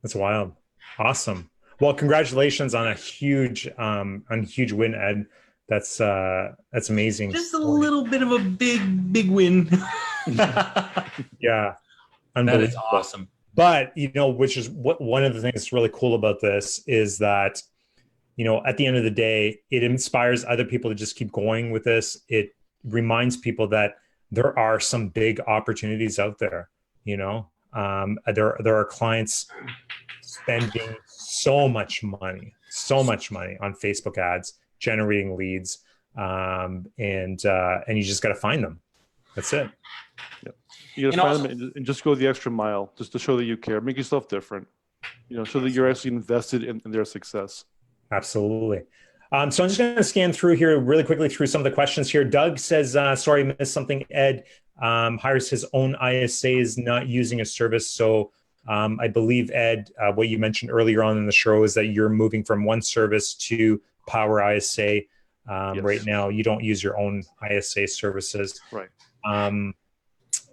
That's wild. Awesome. Well, congratulations on a huge win, Ed. That's amazing. Just a little bit of a big win. Yeah. That is awesome. But, which is what one of the things that's really cool about this is that, at the end of the day, it inspires other people to just keep going with this. It reminds people that there are some big opportunities out there. There are clients spending so much money on Facebook ads, generating leads, and you just got to find them. That's it. Yep. You got to find them and just go the extra mile, just to show that you care. Make yourself different. Show that you're actually invested in their success. Absolutely. So I'm just going to scan through here really quickly through some of the questions here. Doug says, sorry, I missed something. Ed hires his own ISAs, not using a service. So I believe, Ed, what you mentioned earlier on in the show is that you're moving from one service to Power ISA. Yes. Right now, you don't use your own ISA services. Right.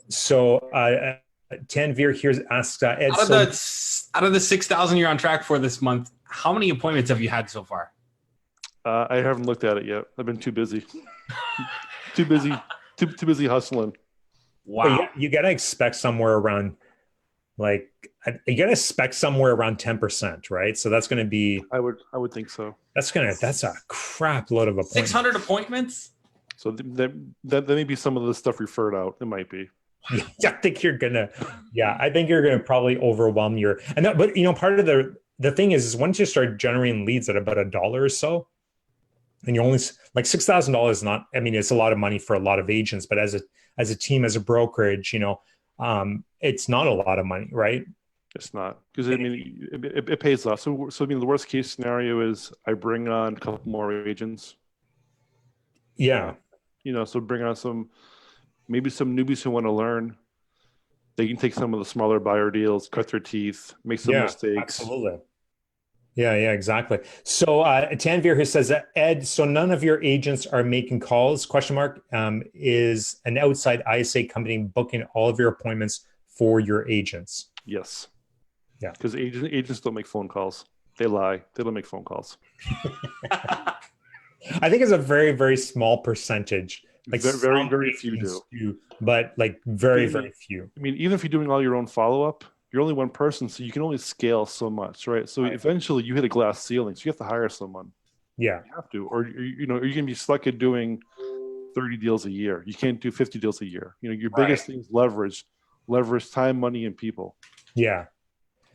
So Tanvir here asks, Ed, out of the 6,000 you're on track for this month, how many appointments have you had so far? I haven't looked at it yet. I've been too busy. too busy hustling. Wow. You got to expect somewhere around, you got to expect somewhere around 10%, right? So that's going to be. I would think so. That's a crap load of appointments. 600 appointments. So that may be some of the stuff referred out. It might be. I think you're gonna probably overwhelm but part of the thing is once you start generating leads at about $1 or so, and you're only like $6,000 is not, it's a lot of money for a lot of agents, but as a team, as a brokerage, it's not a lot of money, right? It's not, because it pays off. So the worst case scenario is I bring on a couple more agents. Yeah. So bring on maybe some newbies who want to learn. They can take some of the smaller buyer deals, cut their teeth, make some mistakes. Absolutely. Yeah, exactly. So Tanvir who says, Ed, so none of your agents are making calls, ? Is an outside ISA company booking all of your appointments for your agents? Yes. Yeah. Because agents don't make phone calls. They lie. They don't make phone calls. I think it's a very, very small percentage. Very, very few do. But very, very few. Even if you're doing all your own follow-up, you're only one person, so you can only scale so much, right? So eventually you hit a glass ceiling, so you have to hire someone. Yeah. You have to, or you're going to be stuck at doing 30 deals a year. You can't do 50 deals a year. Your biggest thing is leverage time, money, and people. Yeah.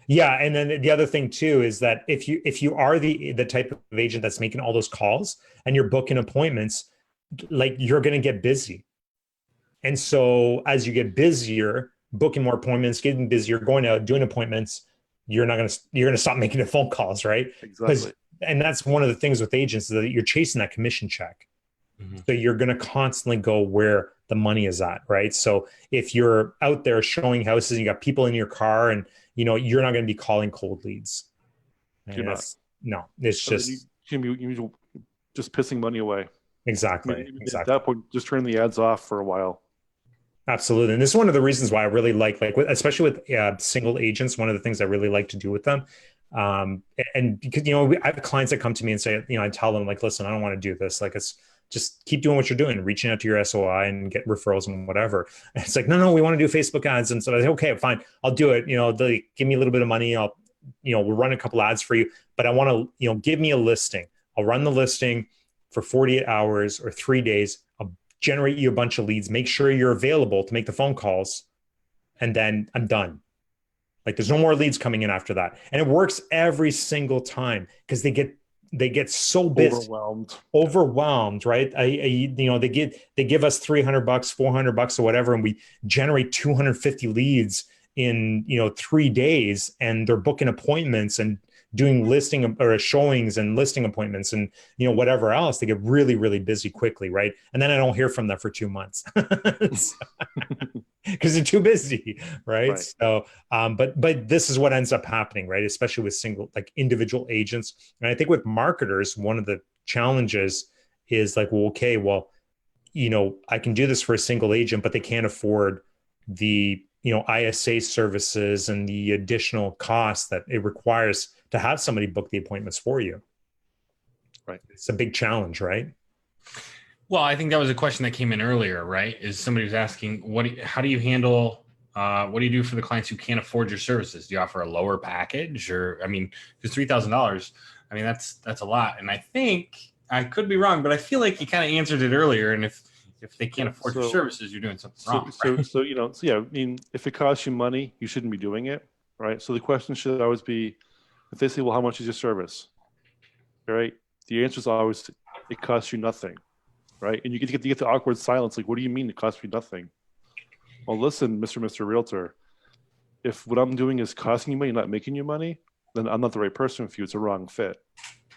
Yeah, and then the other thing too is that if you are the type of agent that's making all those calls and you're booking appointments, you're going to get busy. And so as you get busier, booking more appointments, getting busier, going out, doing appointments, you're going to stop making the phone calls, right? Exactly. And that's one of the things with agents is that you're chasing that commission check. Mm-hmm. So you're going to constantly go where the money is at, right? So if you're out there showing houses and you got people in your car and you're not going to be calling cold leads. You're not. No, it's just you're just pissing money away. Exactly. At that point, just turn the ads off for a while. Absolutely. And this is one of the reasons why I really especially with single agents, one of the things I really like to do with them. And because, I have clients that come to me and say, I tell them listen, I don't want to do this. It's just keep doing what you're doing, reaching out to your SOI and get referrals and whatever. And it's no, we want to do Facebook ads. And so I say, okay, fine, I'll do it. They give me a little bit of money. I'll, we'll run a couple ads for you, but I want to, give me a listing. I'll run the listing for 48 hours or 3 days. I'll generate you a bunch of leads, make sure you're available to make the phone calls. And then I'm done. There's no more leads coming in after that. And it works every single time because they get so busy, overwhelmed, right? They give us $300, $400 or whatever, and we generate 250 leads in 3 days, and they're booking appointments and doing listing or showings and listing appointments and whatever else. They get really, really busy quickly, right? And then I don't hear from them for 2 months because they're too busy, right? So, but this is what ends up happening, right? Especially with individual agents. And I think with marketers, one of the challenges is I can do this for a single agent, but they can't afford the ISA services and the additional costs that it requires to have somebody book the appointments for you. Right. It's a big challenge, right? Well, I think that was a question that came in earlier, right? Is somebody was asking, how do you handle, what do you do for the clients who can't afford your services? Do you offer a lower package, or, I mean, because $3,000, I mean, that's a lot. And I think I could be wrong, but I feel like you kind of answered it earlier. And if they can't afford your services, you're doing something wrong. Right? So yeah, I mean, if it costs you money, you shouldn't be doing it, right? So the question should always be, if they say, well, how much is your service? All right. The answer is always, it costs you nothing, right? And you get the awkward silence. Like, what do you mean it costs me nothing? Well, listen, Mr. Realtor, if what I'm doing is costing you money, not making you money, then I'm not the right person for you. It's a wrong fit.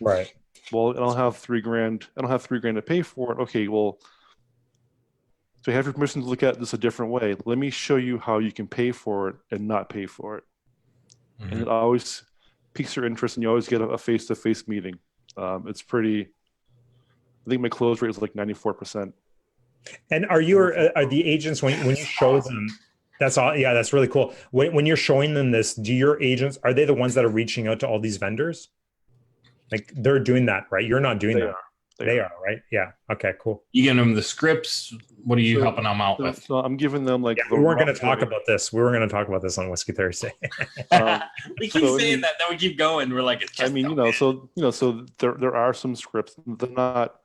Right. Well, I don't have $3,000. I don't have $3,000 to pay for it. Okay, well, so I have your permission to look at this a different way. Let me show you how you can pay for it and not pay for it. Mm-hmm. And it always piques your interest, and you always get a face-to-face meeting. It's pretty. I think my close rate is like 94%. And are the agents when you show them? That's all. Yeah, that's really cool. When you're showing them this, do your agents, are they the ones that are reaching out to all these vendors? Like they're doing that, right? You're not doing that. They are, right? Yeah. Okay, cool. You giving them the scripts? What are you helping them out with? So I'm giving them like. Yeah, we weren't going to talk about this. We were going to talk about this on Whiskey Thursday. We keep saying that, then we keep going. We're like, it's just. I mean, so there are some scripts. They're not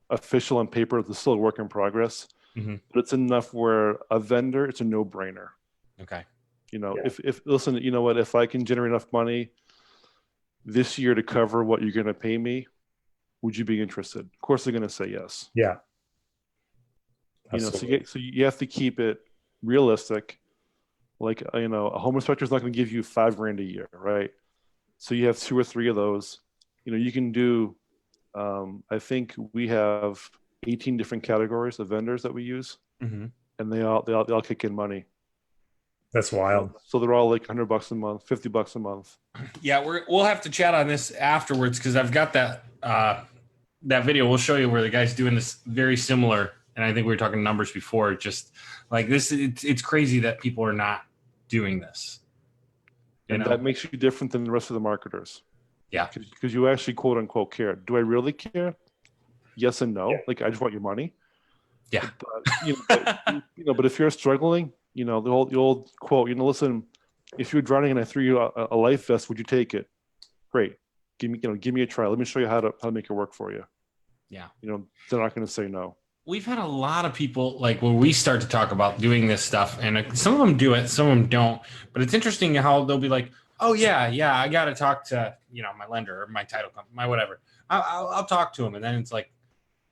official on paper. They're still a work in progress. Mm-hmm. But it's enough where a vendor, it's a no-brainer. Okay. If listen, you know what? If I can generate enough money this year to cover what you're going to pay me, would you be interested? Of course, they're going to say yes. Yeah. So you have to keep it realistic. Like, a home inspector is not going to give you $5,000 a year, right? So you have 2 or 3 of those. You can do. I think we have 18 different categories of vendors that we use, mm-hmm. and they all kick in money. That's wild. So they're all like $100 a month, $50 a month. Yeah, we'll have to chat on this afterwards because I've got that video. We'll show you where the guy's doing this very similar, and I think we were talking numbers before. Just like this, it's crazy that people are not doing this. And that makes you different than the rest of the marketers. Yeah, because you actually quote unquote care. Do I really care? Yes and no. Yeah. Like I just want your money. Yeah. But if you're struggling, the old quote. Listen, if you're drowning and I threw you a life vest, would you take it? Great. Give me a try. Let me show you how to make it work for you. Yeah. They're not going to say no. We've had a lot of people like when we start to talk about doing this stuff, and some of them do it, some of them don't. But it's interesting how they'll be like, "Oh yeah, I got to talk to my lender or my title company, my whatever. I'll talk to him," and then it's like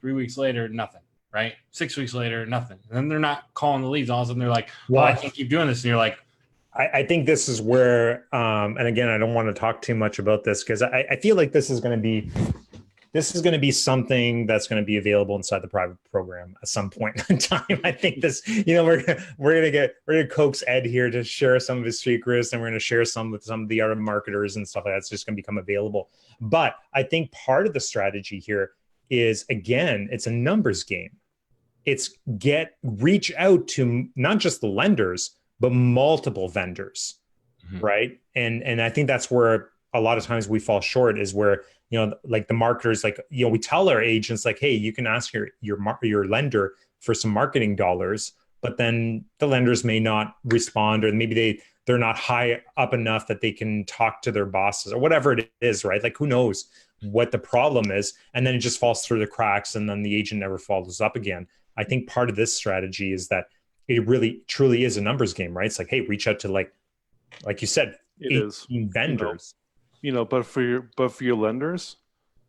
3 weeks later, nothing. Right? 6 weeks later, nothing. And then they're not calling the leads. All of a sudden, they're like, "Well, I can't keep doing this," and you're like. I think this is where, and again, I don't want to talk too much about this because I feel like this is going to be something that's going to be available inside the private program at some point in time. I think this, we're going to coax Ed here to share some of his secrets, and we're going to share some with some of the other marketers and stuff like that. It's just going to become available. But I think part of the strategy here is, again, it's a numbers game. It's reach out to not just the lenders, but multiple vendors, mm-hmm. right? And I think that's where a lot of times we fall short is where, like the marketers, like, we tell our agents like, hey, you can ask your lender for some marketing dollars, but then the lenders may not respond, or maybe they're not high up enough that they can talk to their bosses or whatever it is, right? Like who knows what the problem is. And then it just falls through the cracks and then the agent never follows up again. I think part of this strategy is that it really truly is a numbers game, right? It's like, hey, reach out to like you said, 18 vendors. But for your lenders,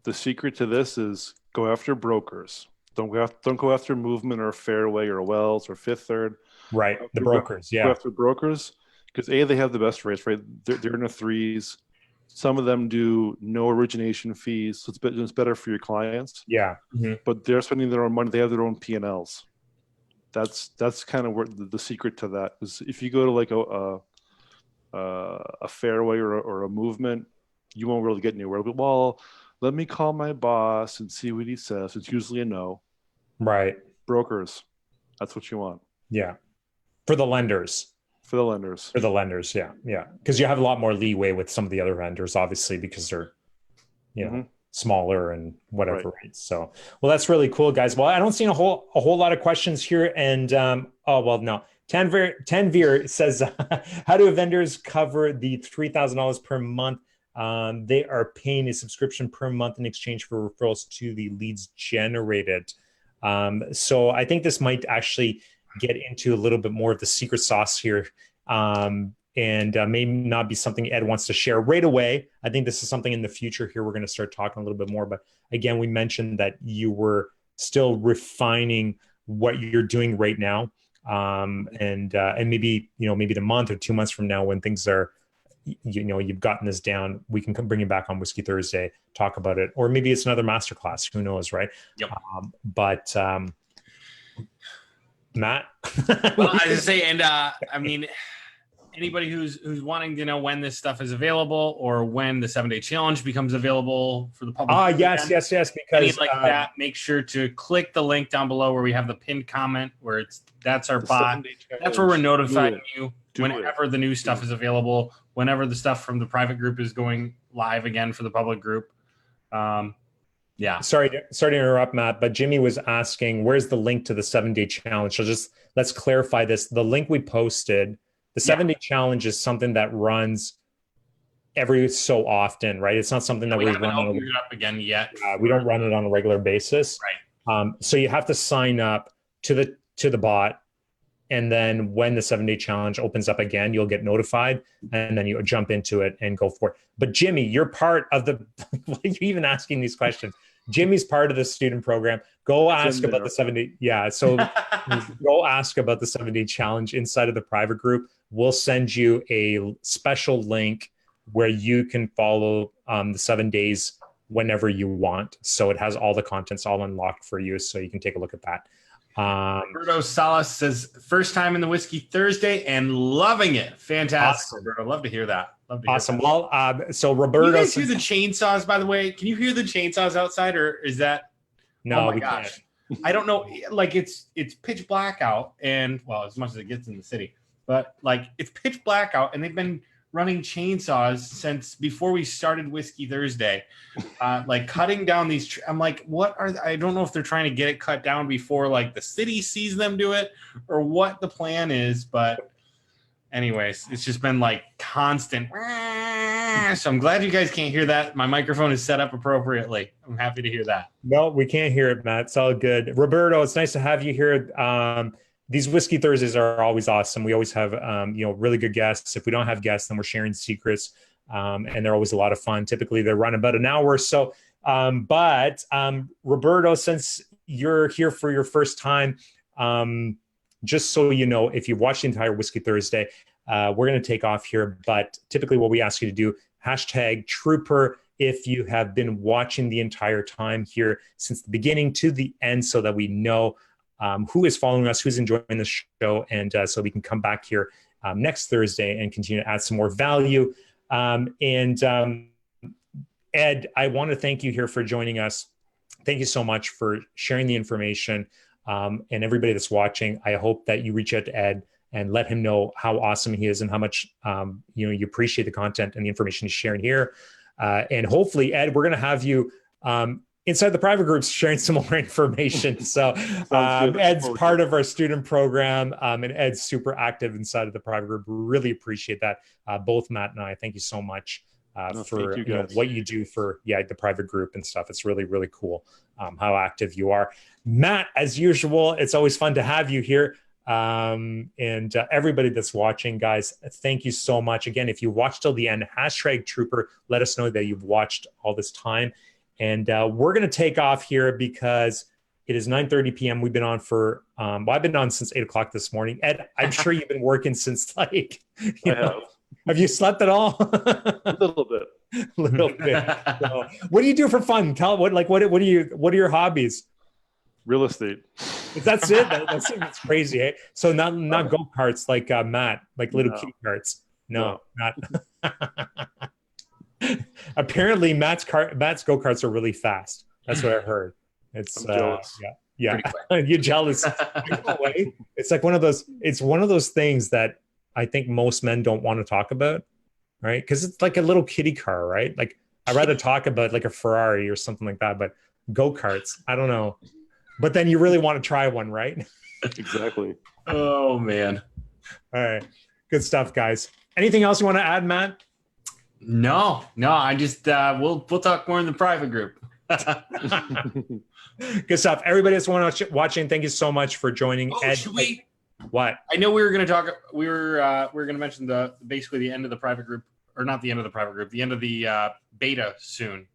the secret to this is go after brokers. Don't go after Movement or Fairway or Wells or Fifth Third. Right, the brokers. Yeah, go after brokers because they have the best rates, right? They're in the 3s. Some of them do no origination fees, so it's better for your clients. Yeah, mm-hmm. But they're spending their own money. They have their own P&Ls. That's kind of where the secret to that is. If you go to like a Fairway or a Movement, you won't really get anywhere. But, well, let me call my boss and see what he says. It's usually a no. Right. Brokers, that's what you want. Yeah. For the lenders. Yeah. Because you have a lot more leeway with some of the other vendors, obviously, because they're, mm-hmm. smaller and whatever. Right. So, well, that's really cool, guys. Well, I don't see a whole lot of questions here. And oh, well, no. Tanvir says, how do vendors cover the $3,000 per month? They are paying a subscription per month in exchange for referrals to the leads generated. So I think this might actually get into a little bit more of the secret sauce here. And may not be something Ed wants to share right away. I think this is something in the future here we're going to start talking a little bit more. But again, we mentioned that you were still refining what you're doing right now. And maybe, maybe a month or 2 months from now when things are, you've gotten this down, we can bring you back on Whiskey Thursday, talk about it. Or maybe it's another masterclass, who knows, right? Yep. But Matt? Well, I just say, and I mean, anybody who's wanting to know when this stuff is available or when the 7-day challenge becomes available for the public. Yes. Because that, make sure to click the link down below where we have the pinned comment where that's our bot. That's where we're notifying you whenever the new stuff is available, whenever the stuff from the private group is going live again for the public group. Yeah. Sorry to interrupt, Matt, but Jimmy was asking, where's the link to the 7-day challenge? So let's clarify this. The link we posted, the 7-day challenge is something that runs every so often, right? It's not something that we haven't opened it up again yet. We don't run it on a regular basis. Right. So you have to sign up to the bot. And then when the 7-day challenge opens up again, you'll get notified and then you jump into it and go for it. But Jimmy, you're part of the, why are you even asking these questions? Jimmy's part of the student program. Go ask about the 7-day. Yeah. So go ask about the 7-day challenge inside of the private group. We'll send you a special link where you can follow the 7 days whenever you want. So it has all the contents all unlocked for you. So you can take a look at that. Roberto Salas says, first time in the Whiskey Thursday and loving it. Fantastic, awesome. Roberto. Love to hear that. Awesome. Well, so Roberto, can you guys hear the chainsaws, by the way? Can you hear the chainsaws outside, or is that? No, oh my gosh. Can't. I don't know. Like it's pitch black out, and well, as much as it gets in the city, but like it's pitch black out, and they've been running chainsaws since before we started Whiskey Thursday, like cutting down these. I'm like, what are I don't know if they're trying to get it cut down before like the city sees them do it, or what the plan is, but. Anyways, it's just been like constant. So I'm glad you guys can't hear that. My microphone is set up appropriately. I'm happy to hear that. No, we can't hear it, Matt. It's all good. Roberto, it's nice to have you here. These Whiskey Thursdays are always awesome. We always have, really good guests. If we don't have guests, then we're sharing secrets. And they're always a lot of fun. Typically, they run about an hour or so. But Roberto, since you're here for your first time, just so you know, if you've watched the entire Whiskey Thursday, we're going to take off here. But typically what we ask you to do, #Trooper, if you have been watching the entire time here since the beginning to the end so that we know who is following us, who's enjoying the show, and so we can come back here next Thursday and continue to add some more value. Ed, I want to thank you here for joining us. Thank you so much for sharing the information. And everybody that's watching, I hope that you reach out to Ed and let him know how awesome he is and how much you appreciate the content and the information he's sharing here. And hopefully, Ed, we're going to have you inside the private groups sharing some more information. So Ed's part of our student program, and Ed's super active inside of the private group. We really appreciate that. Both Matt and I, thank you so much for what you do for the private group and stuff. It's really, really cool how active you are. Matt, as usual, it's always fun to have you here. And everybody that's watching, guys, thank you so much. Again, if you watched till the end, #Trooper, let us know that you've watched all this time. And we're going to take off here because it is 9:30 p.m. We've been on for, I've been on since 8 o'clock this morning. Ed, I'm sure you've been working since have you slept at all? A little bit. So, what do you do for fun? What are your hobbies? Real estate. That's it. That's crazy. Eh? So not go-karts like Matt, like little kitty carts. No, not. Apparently, Matt's go-karts are really fast. That's what I heard. It's jealous. Yeah. You're jealous. It's like one of those. It's one of those things that I think most men don't want to talk about, right? Because it's like a little kiddie car, right? Like I'd rather talk about like a Ferrari or something like that, but go-karts, I don't know. But then you really want to try one, right? Exactly. Oh man. All right. Good stuff, guys. Anything else you want to add, Matt? No. I just we'll talk more in the private group. Good stuff. Everybody that's watching, thank you so much for joining. Oh, Ed, should we? what? I know we were going to talk. We were going to mention basically the end of the private group, or not the end of the private group, the end of the beta soon.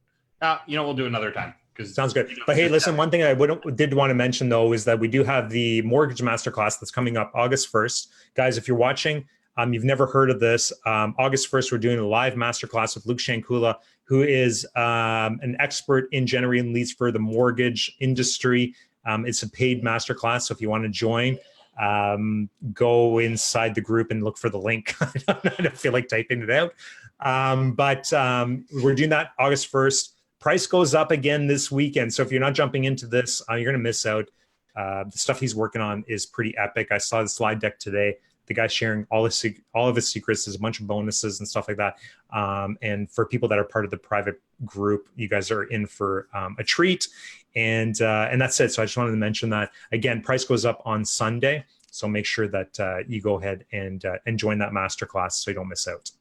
We'll do another time. Sounds good. But hey, listen, one thing I did want to mention though is that we do have the mortgage masterclass that's coming up August 1st. Guys, if you're watching, you've never heard of this. August 1st, we're doing a live masterclass with Luke Shankula, who is an expert in generating leads for the mortgage industry. It's a paid masterclass, so if you want to join, go inside the group and look for the link. I don't feel like typing it out. But we're doing that August 1st. Price goes up again this weekend. So if you're not jumping into this, you're going to miss out. The stuff he's working on is pretty epic. I saw the slide deck today. The guy's sharing all of his secrets. There's a bunch of bonuses and stuff like that. And for people that are part of the private group, you guys are in for a treat. And that's it. So I just wanted to mention that. Again, price goes up on Sunday. So make sure that you go ahead and join that masterclass so you don't miss out.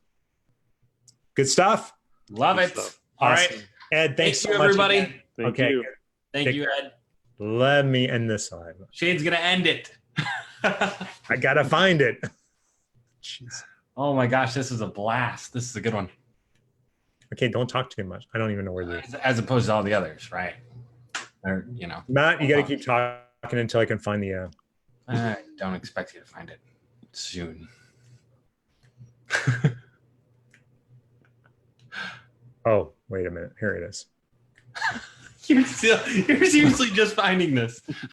Good stuff. Love it. Stuff. All Awesome. right. Ed, thanks so you, much. everybody. Again. Thank Okay. you. Thank Take you, care. Ed. Let me end this live. Shayne's going to end it. I got to find it. Jeez. Oh my gosh, this is a blast. This is a good one. Okay, don't talk too much. I don't even know where it is. As opposed to all the others, right? Or, Matt, you got to keep talking until I can find the... I don't expect you to find it soon. Oh, wait a minute. Here it is. You're seriously just finding this.